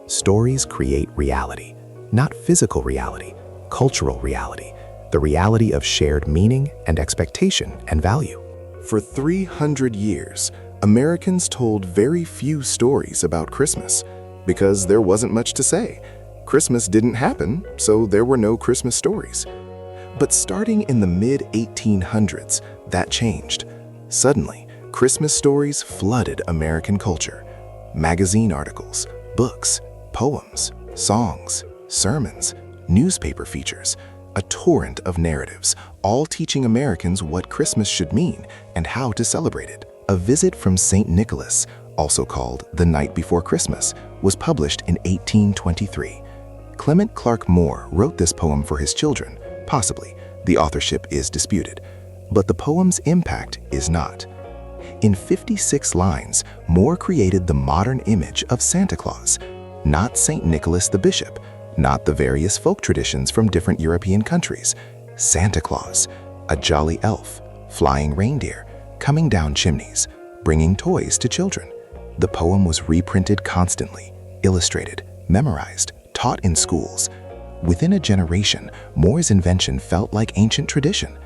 Stories create reality, not physical reality, cultural reality, the reality of shared meaning and expectation and value. For 300 years, Americans told very few stories about Christmas because there wasn't much to say. Christmas didn't happen, so there were no Christmas stories. But starting in the mid-1800s, that changed. Suddenly, Christmas stories flooded American culture. Magazine articles, books, poems, songs, sermons, newspaper features, a torrent of narratives, all teaching Americans what Christmas should mean and how to celebrate it. A Visit from St. Nicholas, also called The Night Before Christmas, was published in 1823. Clement Clarke Moore wrote this poem for his children, possibly. The authorship is disputed. But the poem's impact is not. In 56 lines, Moore created the modern image of Santa Claus, not St. Nicholas the Bishop, not the various folk traditions from different European countries. Santa Claus, a jolly elf, flying reindeer, coming down chimneys, bringing toys to children. The poem was reprinted constantly, illustrated, memorized, taught in schools. Within a generation, Moore's invention felt like ancient tradition.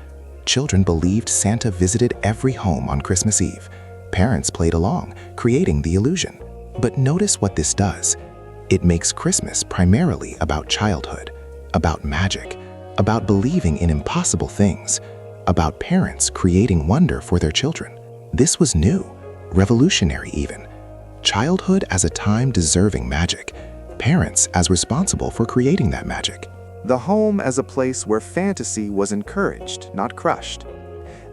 Children believed Santa visited every home on Christmas Eve. Parents played along, creating the illusion. But notice what this does. It makes Christmas primarily about childhood, about magic, about believing in impossible things, about parents creating wonder for their children. This was new, revolutionary even. Childhood as a time deserving magic, parents as responsible for creating that magic. The home as a place where fantasy was encouraged, not crushed.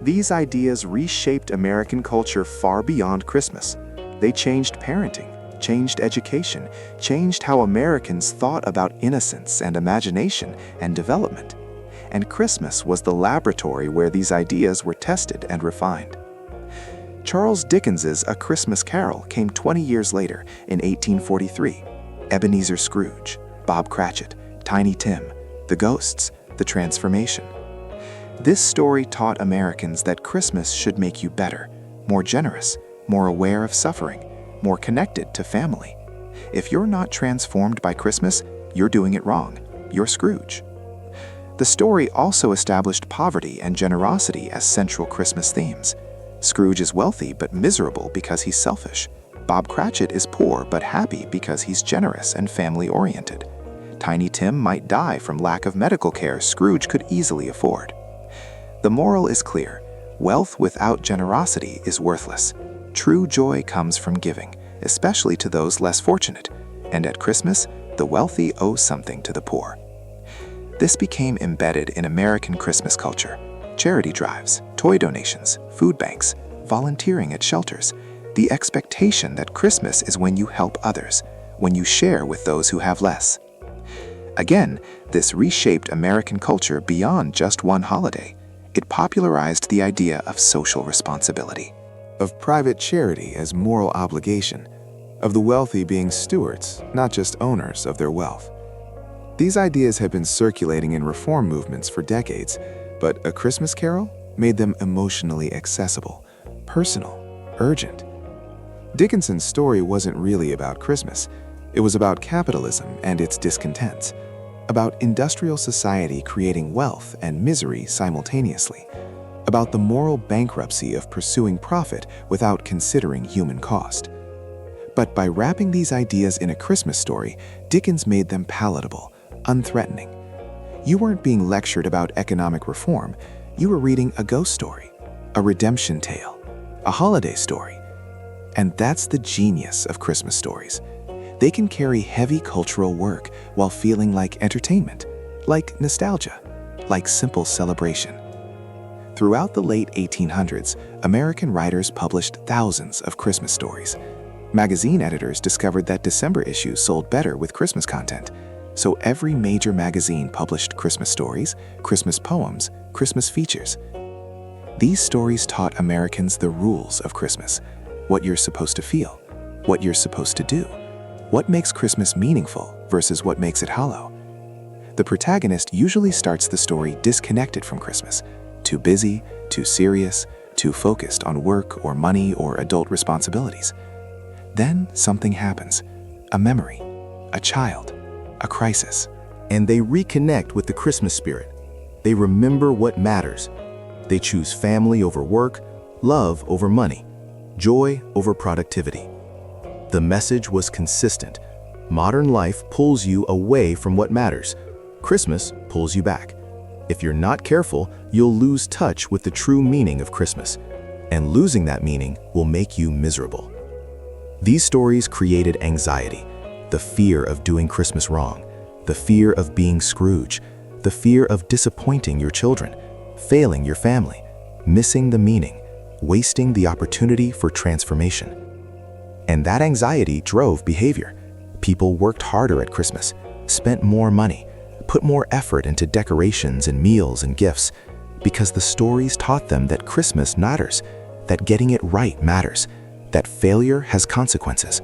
These ideas reshaped American culture far beyond Christmas. They changed parenting, changed education, changed how Americans thought about innocence and imagination and development. And Christmas was the laboratory where these ideas were tested and refined. Charles Dickens's A Christmas Carol came 20 years later in 1843. Ebenezer Scrooge, Bob Cratchit, Tiny Tim, the ghosts, the transformation. This story taught Americans that Christmas should make you better, more generous, more aware of suffering, more connected to family. If you're not transformed by Christmas, you're doing it wrong. You're Scrooge. The story also established poverty and generosity as central Christmas themes. Scrooge is wealthy but miserable because he's selfish. Bob Cratchit is poor but happy because he's generous and family-oriented. Tiny Tim might die from lack of medical care Scrooge could easily afford. The moral is clear. Wealth without generosity is worthless. True joy comes from giving, especially to those less fortunate. And at Christmas, the wealthy owe something to the poor. This became embedded in American Christmas culture. Charity drives, toy donations, food banks, volunteering at shelters. The expectation that Christmas is when you help others, when you share with those who have less. Again, this reshaped American culture beyond just one holiday. It popularized the idea of social responsibility, Of private charity as moral obligation, of the wealthy being stewards, not just owners of their wealth. These ideas had been circulating in reform movements for decades, but A Christmas Carol made them emotionally accessible, personal, urgent. Dickinson's story wasn't really about Christmas. It was about capitalism and its discontents, about industrial society creating wealth and misery simultaneously. about the moral bankruptcy of pursuing profit without considering human cost. But by wrapping these ideas in a Christmas story, Dickens made them palatable, unthreatening. You weren't being lectured about economic reform, you were reading a ghost story, a redemption tale, a holiday story. And that's the genius of Christmas stories. They can carry heavy cultural work while feeling like entertainment, like nostalgia, like simple celebration. Throughout the late 1800s, American writers published thousands of Christmas stories. Magazine editors discovered that December issues sold better with Christmas content, so every major magazine published Christmas stories, Christmas poems, Christmas features. These stories taught Americans the rules of Christmas, what you're supposed to feel, what you're supposed to do, what makes Christmas meaningful versus what makes it hollow. The protagonist usually starts the story disconnected from Christmas, too busy, too serious, too focused on work or money or adult responsibilities. Then something happens, a memory, a child, a crisis. And they reconnect with the Christmas spirit. They remember what matters. They choose family over work, love over money, joy over productivity. The message was consistent. Modern life pulls you away from what matters. Christmas pulls you back. If you're not careful, you'll lose touch with the true meaning of Christmas. And losing that meaning will make you miserable. These stories created anxiety, the fear of doing Christmas wrong, the fear of being Scrooge, the fear of disappointing your children, failing your family, missing the meaning, wasting the opportunity for transformation. And that anxiety drove behavior. People worked harder at Christmas, spent more money, put more effort into decorations and meals and gifts, because the stories taught them that Christmas matters, that getting it right matters, that failure has consequences.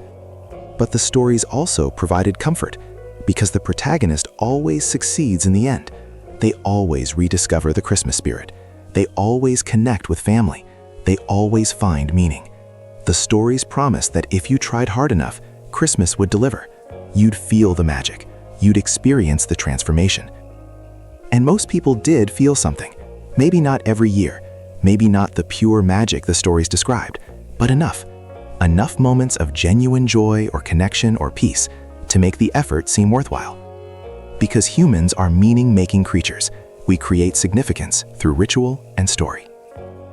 But the stories also provided comfort, because the protagonist always succeeds in the end. They always rediscover the Christmas spirit. They always connect with family. They always find meaning. The stories promised that if you tried hard enough, Christmas would deliver. You'd feel the magic. You'd experience the transformation. And most people did feel something. Maybe not every year. Maybe not the pure magic the stories described, but enough. Enough moments of genuine joy or connection or peace to make the effort seem worthwhile. Because humans are meaning-making creatures, we create significance through ritual and story.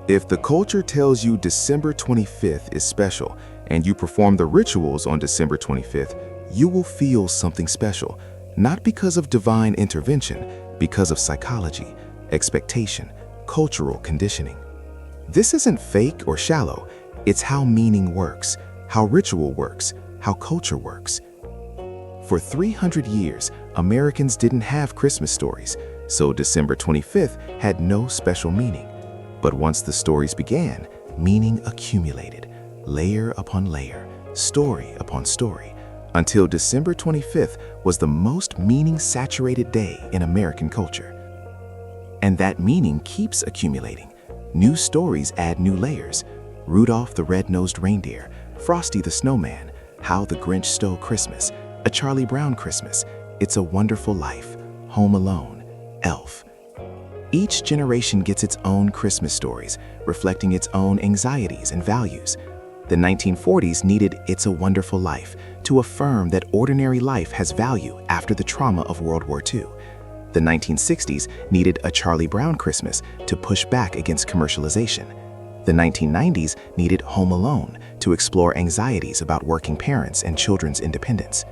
If the culture tells you December 25th is special and you perform the rituals on December 25th, you will feel something special, not because of divine intervention, because of psychology, expectation, cultural conditioning. This isn't fake or shallow. It's how meaning works, how ritual works, how culture works. For 300 years, Americans didn't have Christmas stories, so December 25th had no special meaning. But once the stories began, meaning accumulated, layer upon layer, story upon story, until December 25th was the most meaning-saturated day in American culture. And that meaning keeps accumulating. New stories add new layers. Rudolph the Red-Nosed Reindeer, Frosty the Snowman, How the Grinch Stole Christmas, A Charlie Brown Christmas, It's a Wonderful Life, Home Alone, Elf. Each generation gets its own Christmas stories, reflecting its own anxieties and values. The 1940s needed It's a Wonderful Life to affirm that ordinary life has value after the trauma of World War II. The 1960s needed A Charlie Brown Christmas to push back against commercialization. The 1990s needed Home Alone to explore anxieties about working parents and children's independence.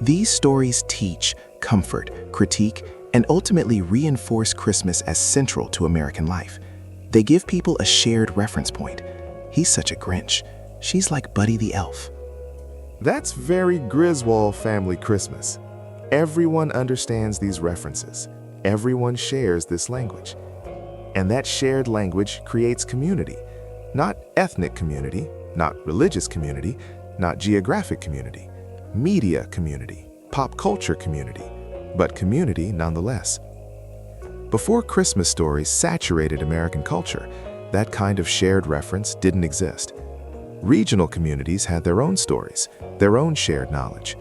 These stories teach, comfort, critique, and ultimately reinforce Christmas as central to American life. They give people a shared reference point. He's such a Grinch. She's like Buddy the Elf. That's very Griswold family Christmas. Everyone understands these references. Everyone shares this language. And that shared language creates community. Not ethnic community, not religious community, not geographic community, media community, pop culture community, but community nonetheless. Before Christmas stories saturated American culture, that kind of shared reference didn't exist. Regional communities had their own stories, their own shared knowledge,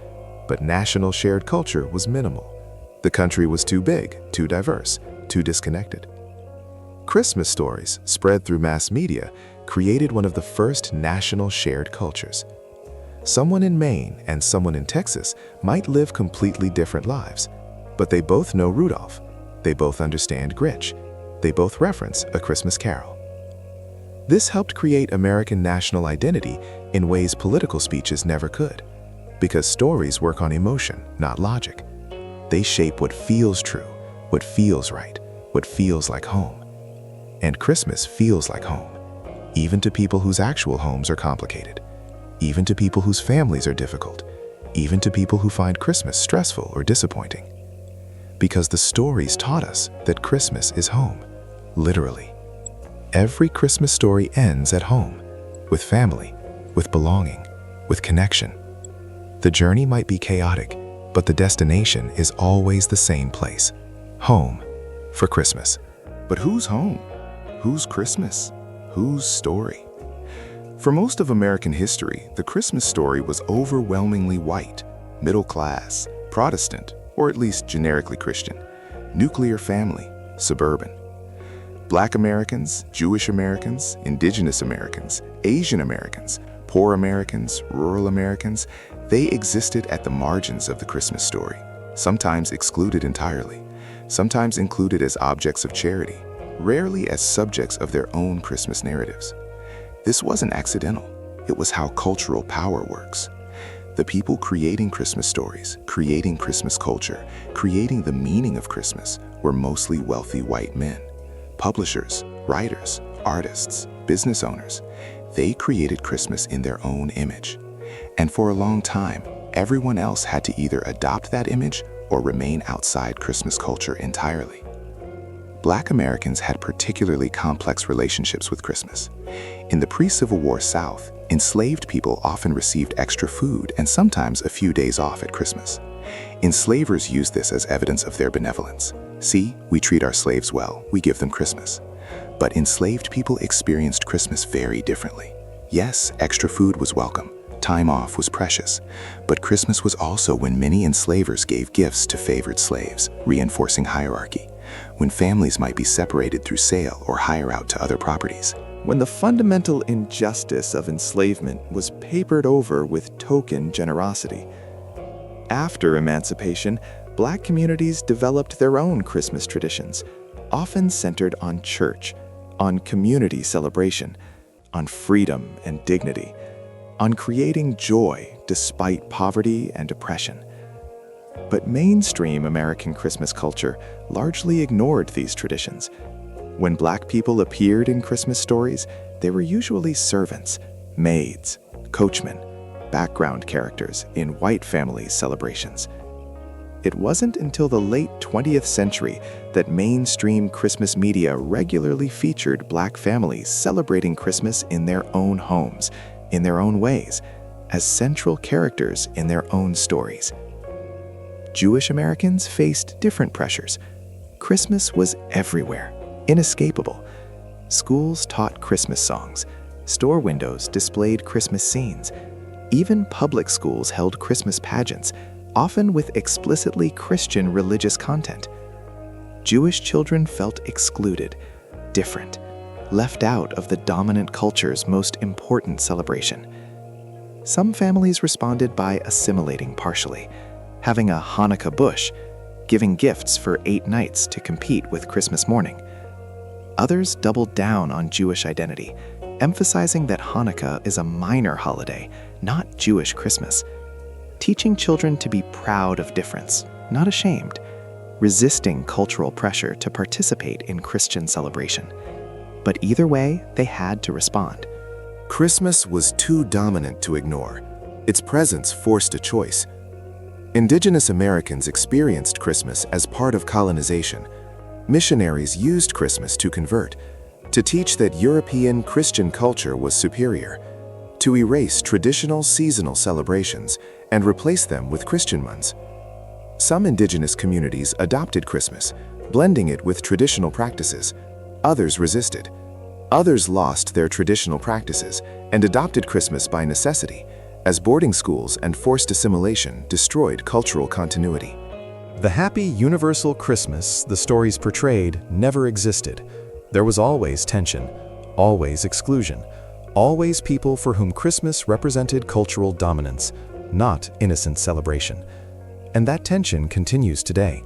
but national shared culture was minimal. The country was too big, too diverse, too disconnected. Christmas stories, spread through mass media, created one of the first national shared cultures. Someone in Maine and someone in Texas might live completely different lives, but they both know Rudolph. They both understand Grinch. They both reference A Christmas Carol. This helped create American national identity in ways political speeches never could, because stories work on emotion, not logic. They shape what feels true, what feels right, what feels like home. And Christmas feels like home, even to people whose actual homes are complicated, even to people whose families are difficult, even to people who find Christmas stressful or disappointing. Because the stories taught us that Christmas is home, literally. Every Christmas story ends at home, with family, with belonging, with connection. The journey might be chaotic, but the destination is always the same place, home, for Christmas. But whose home? Whose Christmas? Whose story? For most of American history, the Christmas story was overwhelmingly white, middle class, Protestant, or at least generically Christian, nuclear family, suburban. Black Americans, Jewish Americans, Indigenous Americans, Asian Americans, poor Americans, rural Americans, they existed at the margins of the Christmas story, sometimes excluded entirely, sometimes included as objects of charity, rarely as subjects of their own Christmas narratives. This wasn't accidental. It was how cultural power works. The people creating Christmas stories, creating Christmas culture, creating the meaning of Christmas were mostly wealthy white men. Publishers, writers, artists, business owners, they created Christmas in their own image. And for a long time, everyone else had to either adopt that image or remain outside Christmas culture entirely. Black Americans had particularly complex relationships with Christmas. In the pre-Civil War South, enslaved people often received extra food and sometimes a few days off at Christmas. Enslavers used this as evidence of their benevolence. See, we treat our slaves well, we give them Christmas. But enslaved people experienced Christmas very differently. Yes, extra food was welcome, time off was precious, but Christmas was also when many enslavers gave gifts to favored slaves, reinforcing hierarchy, when families might be separated through sale or hire out to other properties. When the fundamental injustice of enslavement was papered over with token generosity. After emancipation, Black communities developed their own Christmas traditions, often centered on church, on community celebration, on freedom and dignity, on creating joy despite poverty and oppression. But mainstream American Christmas culture largely ignored these traditions. When Black people appeared in Christmas stories, they were usually servants, maids, coachmen, background characters in white families' celebrations. It wasn't until the late 20th century that mainstream Christmas media regularly featured Black families celebrating Christmas in their own homes, in their own ways, as central characters in their own stories. Jewish Americans faced different pressures. Christmas was everywhere, inescapable. Schools taught Christmas songs. Store windows displayed Christmas scenes. Even public schools held Christmas pageants, often with explicitly Christian religious content. Jewish children felt excluded, different, left out of the dominant culture's most important celebration. Some families responded by assimilating partially, having a Hanukkah bush, giving gifts for 8 nights to compete with Christmas morning. Others doubled down on Jewish identity, emphasizing that Hanukkah is a minor holiday, not Jewish Christmas. Teaching children to be proud of difference, not ashamed, resisting cultural pressure to participate in Christian celebration. But either way, they had to respond. Christmas was too dominant to ignore. Its presence forced a choice. Indigenous Americans experienced Christmas as part of colonization. Missionaries used Christmas to convert, to teach that European Christian culture was superior, to erase traditional seasonal celebrations and replace them with Christian ones. Some indigenous communities adopted Christmas, blending it with traditional practices. Others resisted. Others lost their traditional practices and adopted Christmas by necessity, as boarding schools and forced assimilation destroyed cultural continuity. The happy universal Christmas the stories portrayed never existed. There was always tension, always exclusion, always people for whom Christmas represented cultural dominance, not innocent celebration. And that tension continues today.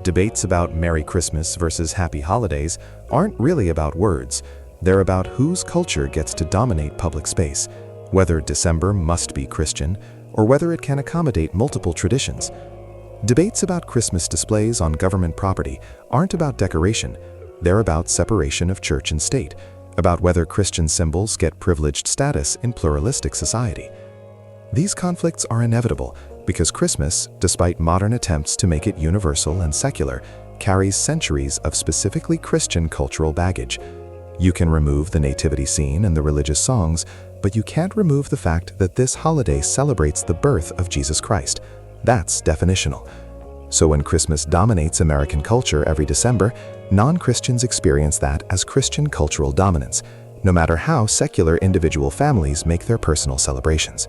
Debates about Merry Christmas versus Happy Holidays aren't really about words. They're about whose culture gets to dominate public space, whether December must be Christian, or whether it can accommodate multiple traditions. Debates about Christmas displays on government property aren't about decoration. They're about separation of church and state, about whether Christian symbols get privileged status in pluralistic society. These conflicts are inevitable because Christmas, despite modern attempts to make it universal and secular, carries centuries of specifically Christian cultural baggage. You can remove the nativity scene and the religious songs, but you can't remove the fact that this holiday celebrates the birth of Jesus Christ. That's definitional. So when Christmas dominates American culture every December, non-Christians experience that as Christian cultural dominance, no matter how secular individual families make their personal celebrations.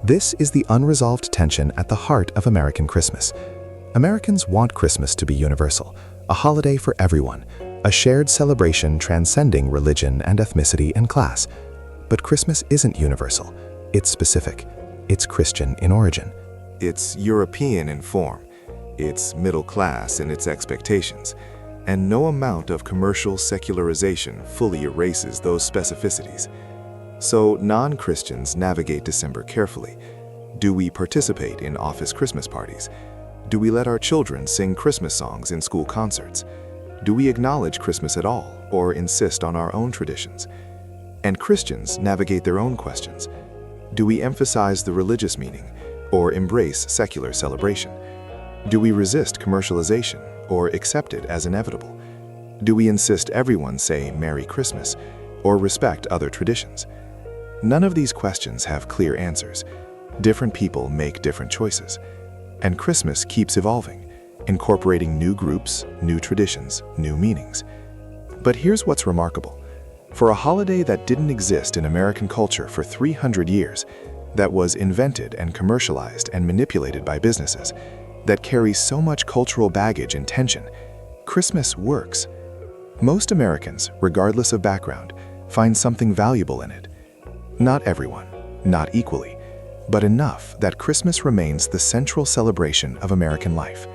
This is the unresolved tension at the heart of American Christmas. Americans want Christmas to be universal, a holiday for everyone, a shared celebration transcending religion and ethnicity and class. But Christmas isn't universal. It's specific. It's Christian in origin. It's European in form. It's middle class in its expectations. And no amount of commercial secularization fully erases those specificities. So non-Christians navigate December carefully. Do we participate in office Christmas parties? Do we let our children sing Christmas songs in school concerts? Do we acknowledge Christmas at all, or insist on our own traditions? And Christians navigate their own questions. Do we emphasize the religious meaning, or embrace secular celebration? Do we resist commercialization, or accept it as inevitable? Do we insist everyone say Merry Christmas, or respect other traditions? None of these questions have clear answers. Different people make different choices. And Christmas keeps evolving, incorporating new groups, new traditions, new meanings. But here's what's remarkable. For a holiday that didn't exist in American culture for 300 years, that was invented and commercialized and manipulated by businesses, that carries so much cultural baggage and tension, Christmas works. Most Americans, regardless of background, find something valuable in it. Not everyone, not equally, but enough that Christmas remains the central celebration of American life.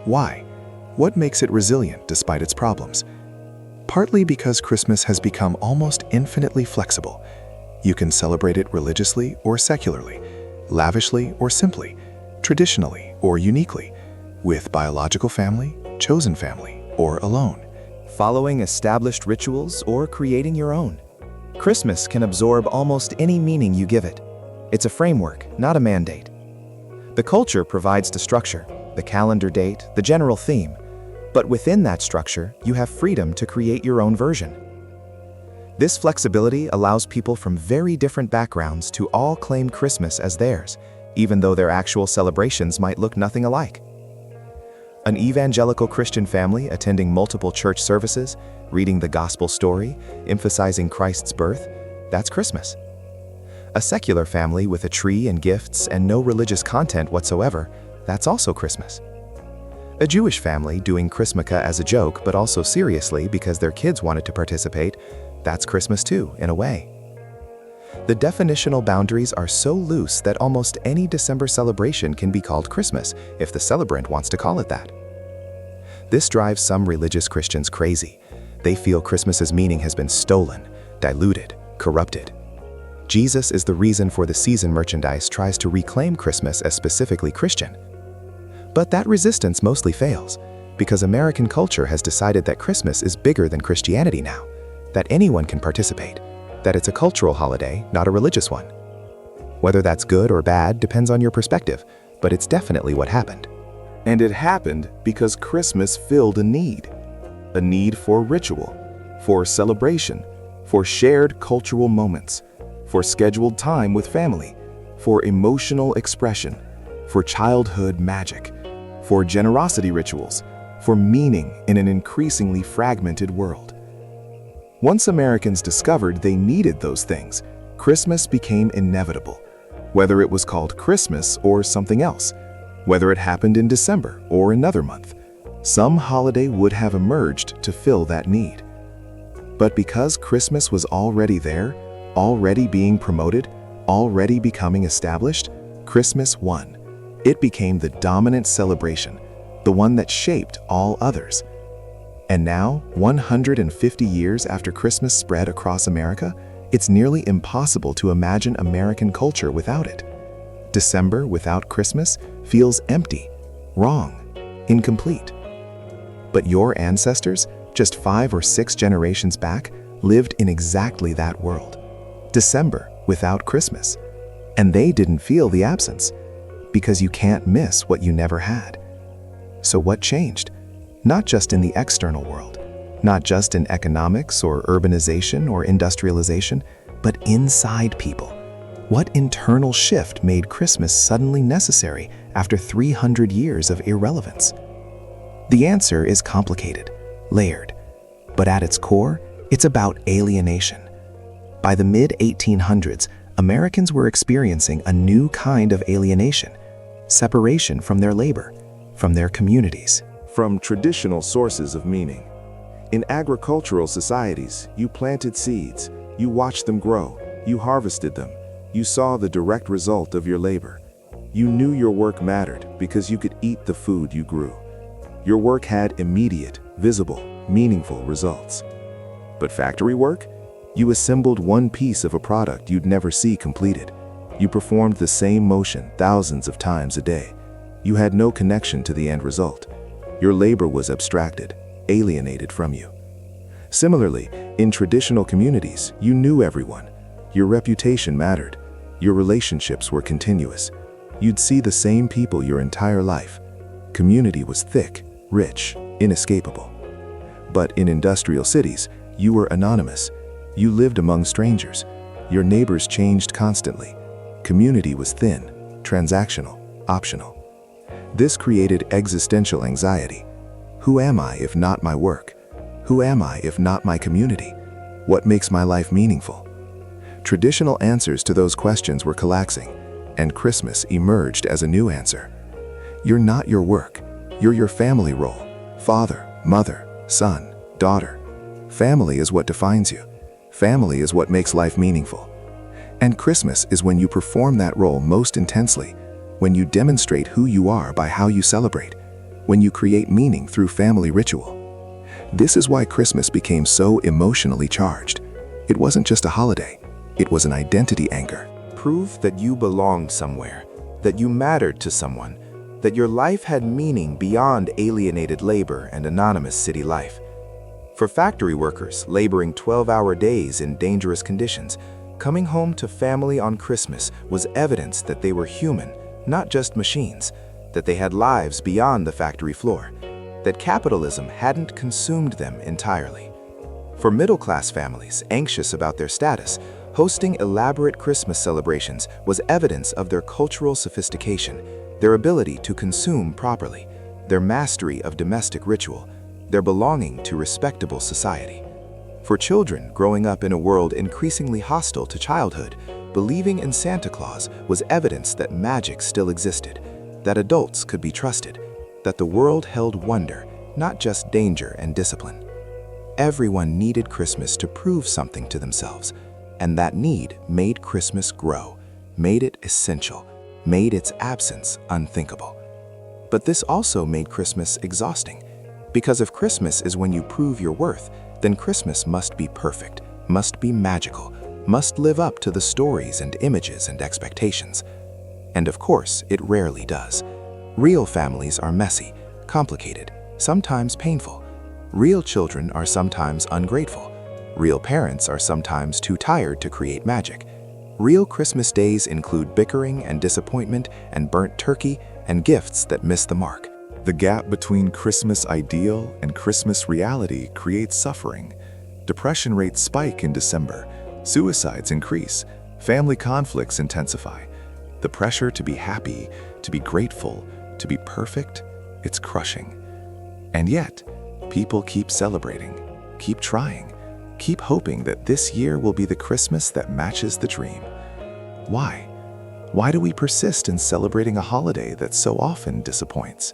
Why? What makes it resilient despite its problems? Partly because Christmas has become almost infinitely flexible. You can celebrate it religiously or secularly, lavishly or simply, traditionally or uniquely, with biological family, chosen family, or alone. Following established rituals or creating your own. Christmas can absorb almost any meaning you give it. It's a framework, not a mandate. The culture provides the structure, the calendar date, the general theme. But within that structure, you have freedom to create your own version. This flexibility allows people from very different backgrounds to all claim Christmas as theirs, even though their actual celebrations might look nothing alike. An evangelical Christian family attending multiple church services, reading the gospel story, emphasizing Christ's birth, that's Christmas. A secular family with a tree and gifts and no religious content whatsoever, that's also Christmas. A Jewish family doing Chrismukkah as a joke but also seriously because their kids wanted to participate, that's Christmas too, in a way. The definitional boundaries are so loose that almost any December celebration can be called Christmas if the celebrant wants to call it that. This drives some religious Christians crazy. They feel Christmas's meaning has been stolen, diluted, corrupted. Jesus is the reason for the season merchandise tries to reclaim Christmas as specifically Christian. But that resistance mostly fails, because American culture has decided that Christmas is bigger than Christianity now, that anyone can participate, that it's a cultural holiday, not a religious one. Whether that's good or bad depends on your perspective, but it's definitely what happened. And it happened because Christmas filled a need for ritual, for celebration, for shared cultural moments, for scheduled time with family, for emotional expression, for childhood magic, for generosity rituals, for meaning in an increasingly fragmented world. Once Americans discovered they needed those things, Christmas became inevitable, whether it was called Christmas or something else, whether it happened in December or another month. Some holiday would have emerged to fill that need. But because Christmas was already there, already being promoted, already becoming established, Christmas won. It became the dominant celebration, the one that shaped all others. And now, 150 years after Christmas spread across America, it's nearly impossible to imagine American culture without it. December without Christmas feels empty, wrong, incomplete. But your ancestors, just 5 or 6 generations back, lived in exactly that world. December without Christmas. And they didn't feel the absence, because you can't miss what you never had. So what changed? Not just in the external world, not just in economics or urbanization or industrialization, but inside people. What internal shift made Christmas suddenly necessary after 300 years of irrelevance? The answer is complicated, layered, but at its core, it's about alienation. By the mid-1800s, Americans were experiencing a new kind of alienation, separation from their labor, from their communities. From traditional sources of meaning. In agricultural societies, you planted seeds, you watched them grow, you harvested them, you saw the direct result of your labor. You knew your work mattered because you could eat the food you grew. Your work had immediate, visible, meaningful results. But factory work? You assembled one piece of a product you'd never see completed. You performed the same motion thousands of times a day. You had no connection to the end result. Your labor was abstracted, alienated from you. Similarly, in traditional communities, you knew everyone. Your reputation mattered. Your relationships were continuous. You'd see the same people your entire life. Community was thick, rich, inescapable. But in industrial cities, you were anonymous. You lived among strangers. Your neighbors changed constantly. Community was thin, transactional, optional. This created existential anxiety. Who am I if not my work? Who am I if not my community? What makes my life meaningful? Traditional answers to those questions were collapsing, and Christmas emerged as a new answer. You're not your work. You're your family role. Father, mother, son, daughter. Family is what defines you. Family is what makes life meaningful. And Christmas is when you perform that role most intensely, when you demonstrate who you are by how you celebrate, when you create meaning through family ritual. This is why Christmas became so emotionally charged. It wasn't just a holiday, it was an identity anchor. Proof that you belonged somewhere, that you mattered to someone, that your life had meaning beyond alienated labor and anonymous city life. For factory workers laboring 12-hour days in dangerous conditions, coming home to family on Christmas was evidence that they were human, not just machines, that they had lives beyond the factory floor, that capitalism hadn't consumed them entirely. For middle-class families anxious about their status, hosting elaborate Christmas celebrations was evidence of their cultural sophistication, their ability to consume properly, their mastery of domestic ritual, their belonging to respectable society. For children growing up in a world increasingly hostile to childhood, believing in Santa Claus was evidence that magic still existed, that adults could be trusted, that the world held wonder, not just danger and discipline. Everyone needed Christmas to prove something to themselves, and that need made Christmas grow, made it essential, made its absence unthinkable. But this also made Christmas exhausting, because if Christmas is when you prove your worth, then Christmas must be perfect, must be magical, must live up to the stories and images and expectations. And of course, it rarely does. Real families are messy, complicated, sometimes painful. Real children are sometimes ungrateful. Real parents are sometimes too tired to create magic. Real Christmas days include bickering and disappointment and burnt turkey and gifts that miss the mark. The gap between Christmas ideal and Christmas reality creates suffering. Depression rates spike in December. Suicides increase. Family conflicts intensify. The pressure to be happy, to be grateful, to be perfect, it's crushing. And yet, people keep celebrating, keep trying, keep hoping that this year will be the Christmas that matches the dream. Why? Why do we persist in celebrating a holiday that so often disappoints?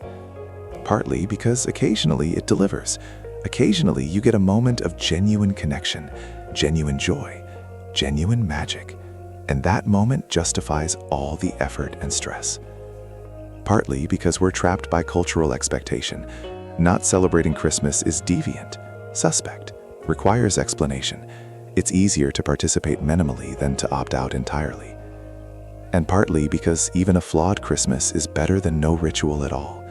Partly because occasionally it delivers. Occasionally, you get a moment of genuine connection, genuine joy, genuine magic, and that moment justifies all the effort and stress. Partly because we're trapped by cultural expectation. Not celebrating Christmas is deviant, suspect, requires explanation. It's easier to participate minimally than to opt out entirely. And partly because even a flawed Christmas is better than no ritual at all.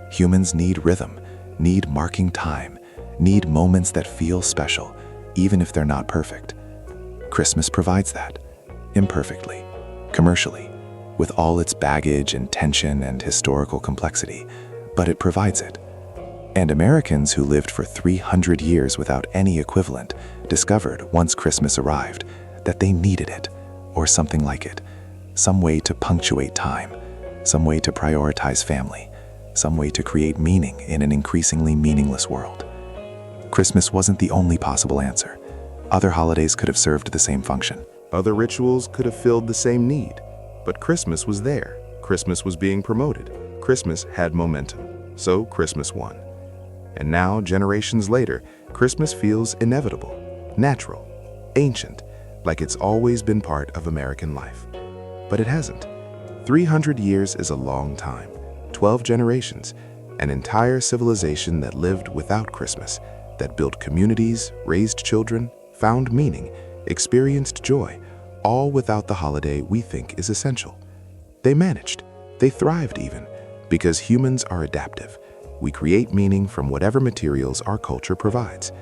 Humans need rhythm, need marking time, need moments that feel special, even if they're not perfect. Christmas provides that, imperfectly, commercially, with all its baggage and tension and historical complexity, but it provides it. And Americans who lived for 300 years without any equivalent discovered, once Christmas arrived, that they needed it, or something like it, some way to punctuate time, some way to prioritize family, some way to create meaning in an increasingly meaningless world. Christmas wasn't the only possible answer. Other holidays could have served the same function. Other rituals could have filled the same need. But Christmas was there. Christmas was being promoted. Christmas had momentum. So Christmas won. And now, generations later, Christmas feels inevitable, natural, ancient, like it's always been part of American life. But it hasn't. 300 years is a long time, 12 generations, an entire civilization that lived without Christmas, that built communities, raised children, found meaning, experienced joy, all without the holiday we think is essential. They managed. They thrived even, because humans are adaptive. We create meaning from whatever materials our culture provides.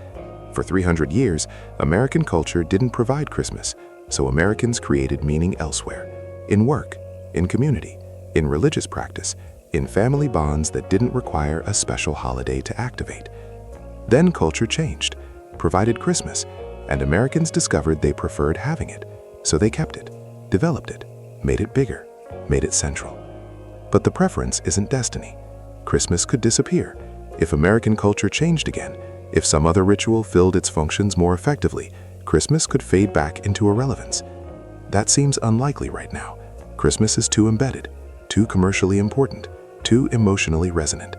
For 300 years, American culture didn't provide Christmas, so Americans created meaning elsewhere, in work, in community, in religious practice, in family bonds that didn't require a special holiday to activate. Then culture changed, provided Christmas, and Americans discovered they preferred having it, so they kept it, developed it, made it bigger, made it central. But the preference isn't destiny. Christmas could disappear. If American culture changed again, if some other ritual filled its functions more effectively, Christmas could fade back into irrelevance. That seems unlikely right now. Christmas is too embedded, too commercially important, too emotionally resonant.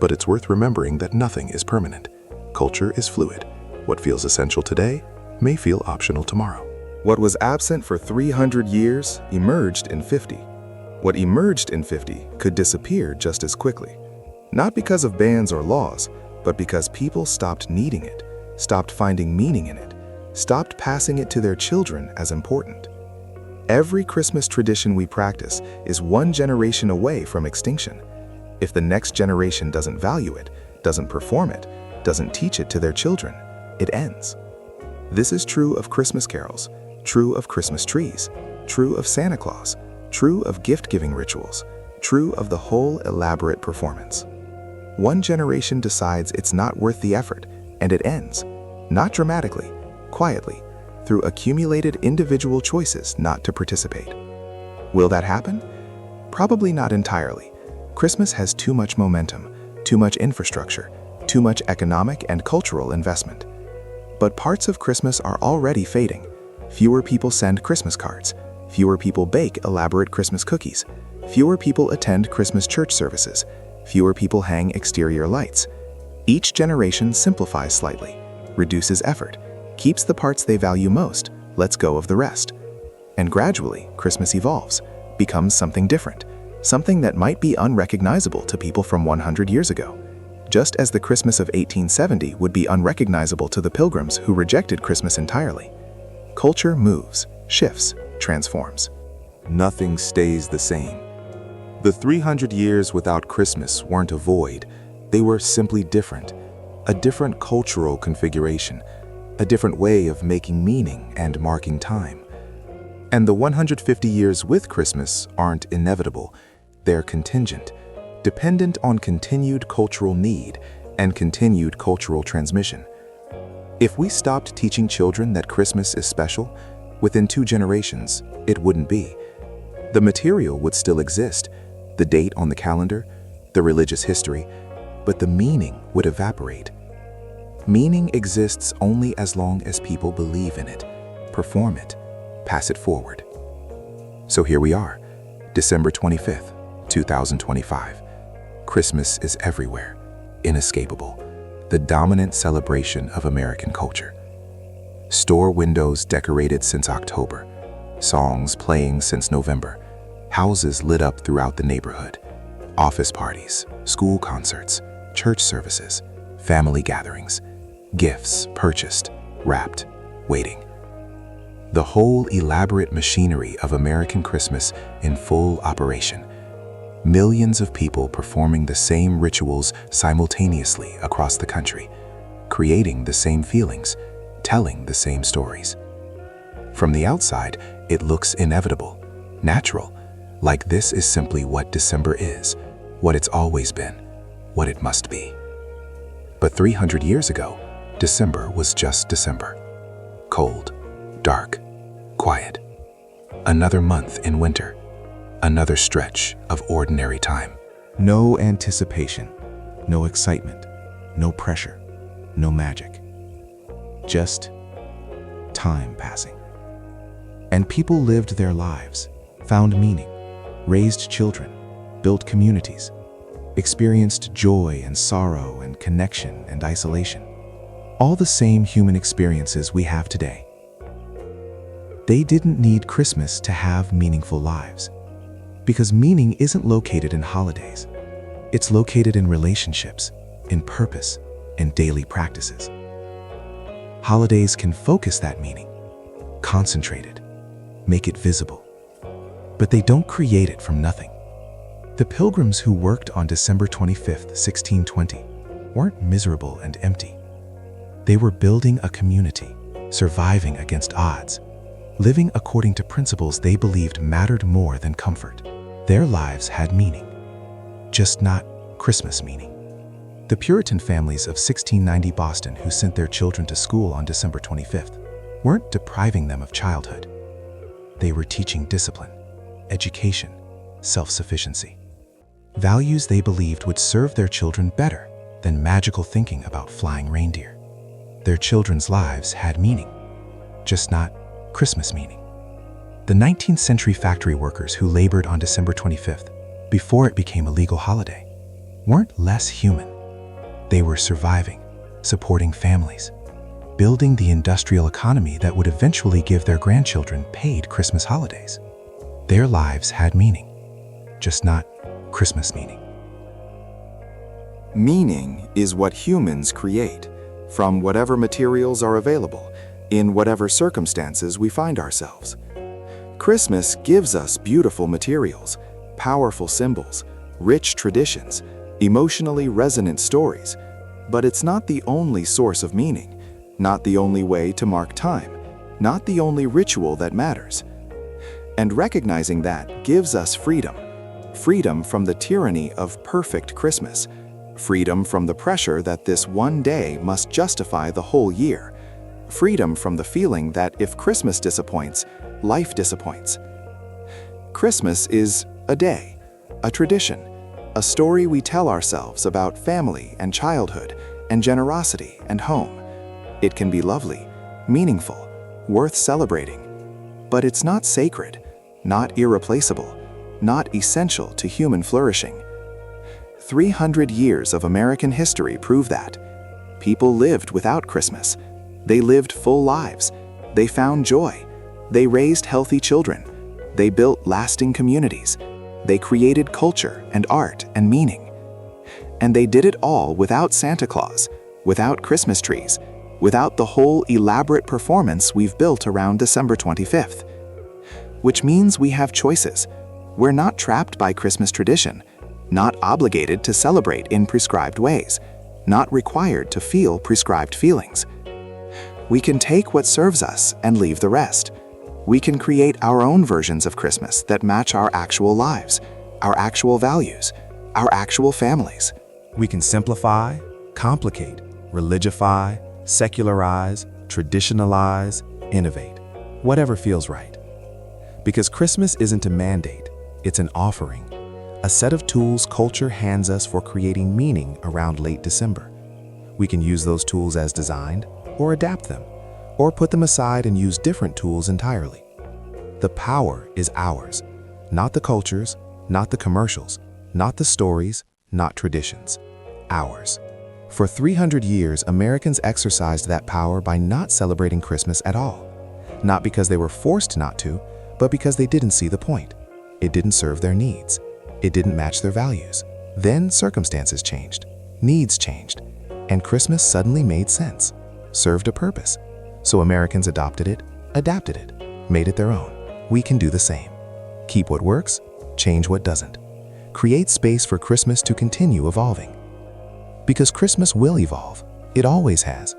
But it's worth remembering that nothing is permanent. Culture is fluid. What feels essential today may feel optional tomorrow. What was absent for 300 years emerged in 50. What emerged in 50 could disappear just as quickly. Not because of bans or laws, but because people stopped needing it, stopped finding meaning in it, stopped passing it to their children as important. Every Christmas tradition we practice is one generation away from extinction. If the next generation doesn't value it, doesn't perform it, doesn't teach it to their children, it ends. This is true of Christmas carols, true of Christmas trees, true of Santa Claus, true of gift-giving rituals, true of the whole elaborate performance. One generation decides it's not worth the effort, and it ends, not dramatically, quietly, through accumulated individual choices not to participate. Will that happen? Probably not entirely. Christmas has too much momentum, too much infrastructure, too much economic and cultural investment. But parts of Christmas are already fading. Fewer people send Christmas cards. Fewer people bake elaborate Christmas cookies. Fewer people attend Christmas church services. Fewer people hang exterior lights. Each generation simplifies slightly, reduces effort, keeps the parts they value most, lets go of the rest. And gradually, Christmas evolves, becomes something different, something that might be unrecognizable to people from 100 years ago, just as the Christmas of 1870 would be unrecognizable to the Pilgrims who rejected Christmas entirely. Culture moves, shifts, transforms. Nothing stays the same. The 300 years without Christmas weren't a void. They were simply different. A different cultural configuration, a different way of making meaning and marking time. And the 150 years with Christmas aren't inevitable. They're contingent, dependent on continued cultural need and continued cultural transmission. If we stopped teaching children that Christmas is special, within 2 generations, it wouldn't be. The material would still exist, the date on the calendar, the religious history, but the meaning would evaporate. Meaning exists only as long as people believe in it, perform it, pass it forward. So here we are, December 25th, 2025. Christmas is everywhere, inescapable, the dominant celebration of American culture. Store windows decorated since October, songs playing since November, houses lit up throughout the neighborhood, office parties, school concerts, church services, family gatherings, gifts purchased, wrapped, waiting. The whole elaborate machinery of American Christmas in full operation. Millions of people performing the same rituals simultaneously across the country, creating the same feelings, telling the same stories. From the outside, it looks inevitable, natural, like this is simply what December is, what it's always been, what it must be. But 300 years ago, December was just December. Cold, dark, quiet. Another month in winter. Another stretch of ordinary time. No anticipation, no excitement, no pressure, no magic. Just time passing. And people lived their lives, found meaning, raised children, built communities, experienced joy and sorrow and connection and isolation. All the same human experiences we have today. They didn't need Christmas to have meaningful lives. Because meaning isn't located in holidays. It's located in relationships, in purpose, and daily practices. Holidays can focus that meaning, concentrate it, make it visible. But they don't create it from nothing. The pilgrims who worked on December 25th, 1620, weren't miserable and empty. They were building a community, surviving against odds, living according to principles they believed mattered more than comfort. Their lives had meaning, just not Christmas meaning. The Puritan families of 1690 Boston who sent their children to school on December 25th weren't depriving them of childhood. They were teaching discipline, education, self-sufficiency. Values they believed would serve their children better than magical thinking about flying reindeer. Their children's lives had meaning, just not Christmas meaning. The 19th century factory workers who labored on December 25th, before it became a legal holiday, weren't less human. They were surviving, supporting families, building the industrial economy that would eventually give their grandchildren paid Christmas holidays. Their lives had meaning, just not Christmas meaning. Meaning is what humans create from whatever materials are available, in whatever circumstances we find ourselves. Christmas gives us beautiful materials, powerful symbols, rich traditions, emotionally resonant stories, but it's not the only source of meaning, not the only way to mark time, not the only ritual that matters. And recognizing that gives us freedom. Freedom from the tyranny of perfect Christmas. Freedom from the pressure that this one day must justify the whole year. Freedom from the feeling that if Christmas disappoints, life disappoints. Christmas is a day, a tradition, a story we tell ourselves about family and childhood and generosity and home. It can be lovely, meaningful, worth celebrating, but it's not sacred, not irreplaceable, not essential to human flourishing. 300 years of American history prove that. People lived without Christmas. They lived full lives. They found joy. They raised healthy children. They built lasting communities. They created culture and art and meaning. And they did it all without Santa Claus, without Christmas trees, without the whole elaborate performance we've built around December 25th. Which means we have choices. We're not trapped by Christmas tradition, not obligated to celebrate in prescribed ways, not required to feel prescribed feelings. We can take what serves us and leave the rest. We can create our own versions of Christmas that match our actual lives, our actual values, our actual families. We can simplify, complicate, religify, secularize, traditionalize, innovate, whatever feels right. Because Christmas isn't a mandate, it's an offering, a set of tools culture hands us for creating meaning around late December. We can use those tools as designed, or adapt them, or put them aside and use different tools entirely. The power is ours, not the culture's, not the commercials, not the stories, not traditions. Ours. For 300 years, Americans exercised that power by not celebrating Christmas at all. Not because they were forced not to, but because they didn't see the point. It didn't serve their needs. It didn't match their values. Then circumstances changed, needs changed, and Christmas suddenly made sense, served a purpose. So Americans adopted it, adapted it, made it their own. We can do the same. Keep what works, change what doesn't. Create space for Christmas to continue evolving. Because Christmas will evolve. It always has.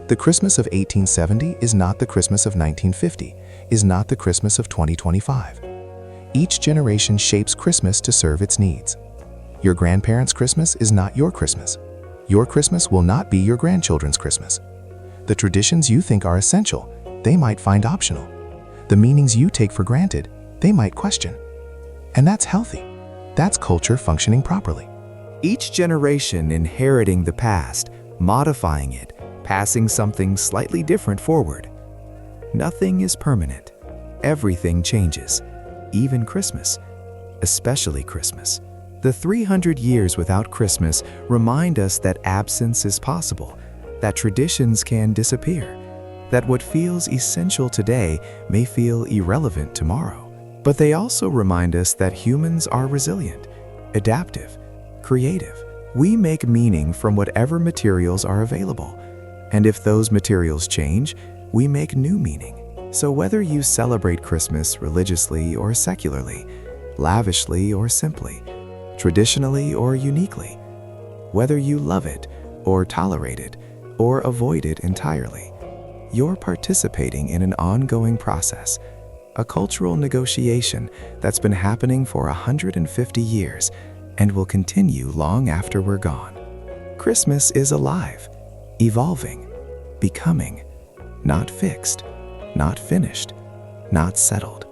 The Christmas of 1870 is not the Christmas of 1950, is not the Christmas of 2025. Each generation shapes Christmas to serve its needs. Your grandparents' Christmas is not your Christmas. Your Christmas will not be your grandchildren's Christmas. The traditions you think are essential, they might find optional. The meanings you take for granted, they might question. And that's healthy. That's culture functioning properly. Each generation inheriting the past, modifying it, passing something slightly different forward. Nothing is permanent. Everything changes. Even Christmas. Especially Christmas. The 300 years without Christmas remind us that absence is possible, that traditions can disappear, that what feels essential today may feel irrelevant tomorrow. But they also remind us that humans are resilient, adaptive, creative. We make meaning from whatever materials are available. And if those materials change, we make new meaning. So whether you celebrate Christmas religiously or secularly, lavishly or simply, traditionally or uniquely, whether you love it or tolerate it or avoid it entirely, you're participating in an ongoing process, a cultural negotiation that's been happening for 150 years and will continue long after we're gone. Christmas is alive, evolving, becoming, not fixed, not finished, not settled.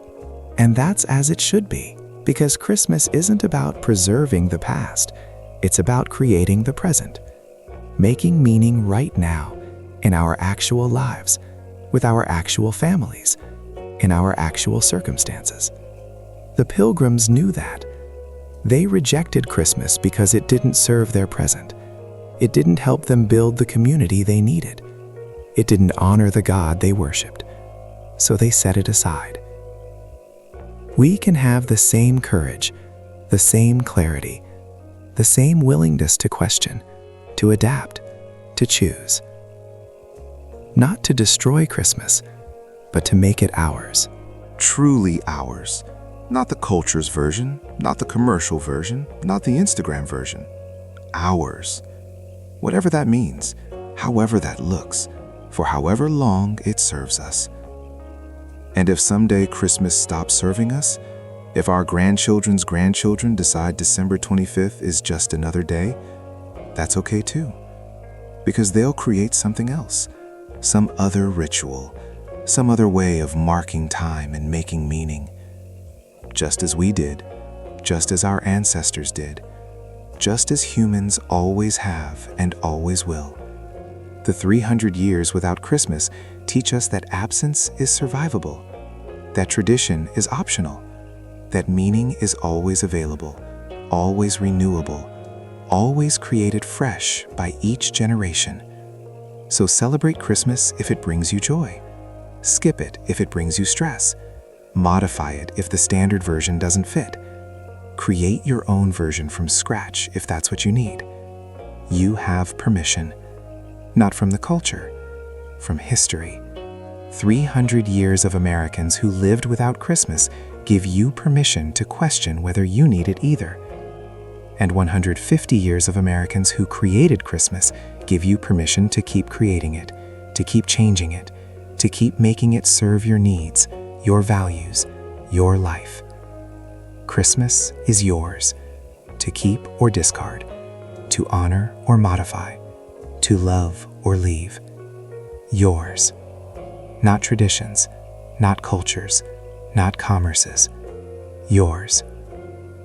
And that's as it should be, because Christmas isn't about preserving the past, it's about creating the present, making meaning right now in our actual lives, with our actual families, in our actual circumstances. The Pilgrims knew that. They rejected Christmas because it didn't serve their present. It didn't help them build the community they needed. It didn't honor the God they worshiped. So they set it aside. We can have the same courage, the same clarity, the same willingness to question, to adapt, to choose. Not to destroy Christmas, but to make it ours. Truly ours. Not the culture's version, not the commercial version, not the Instagram version. Ours. Whatever that means, however that looks, for however long it serves us. And if someday Christmas stops serving us, if our grandchildren's grandchildren decide December 25th is just another day, that's okay too. Because they'll create something else, some other ritual, some other way of marking time and making meaning. Just as we did, just as our ancestors did, just as humans always have and always will. The 300 years without Christmas teach us that absence is survivable, that tradition is optional, that meaning is always available, always renewable, always created fresh by each generation. So celebrate Christmas if it brings you joy. Skip it if it brings you stress. Modify it if the standard version doesn't fit. Create your own version from scratch if that's what you need. You have permission. Not from the culture, from history. 300 years of Americans who lived without Christmas give you permission to question whether you need it either. And 150 years of Americans who created Christmas give you permission to keep creating it, to keep changing it, to keep making it serve your needs, your values, your life. Christmas is yours, to keep or discard, to honor or modify, to love or leave. Yours. Not traditions, not cultures, not commerces. Yours.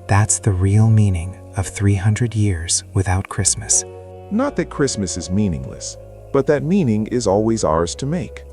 That's the real meaning of 300 years without Christmas. Not that Christmas is meaningless, but that meaning is always ours to make.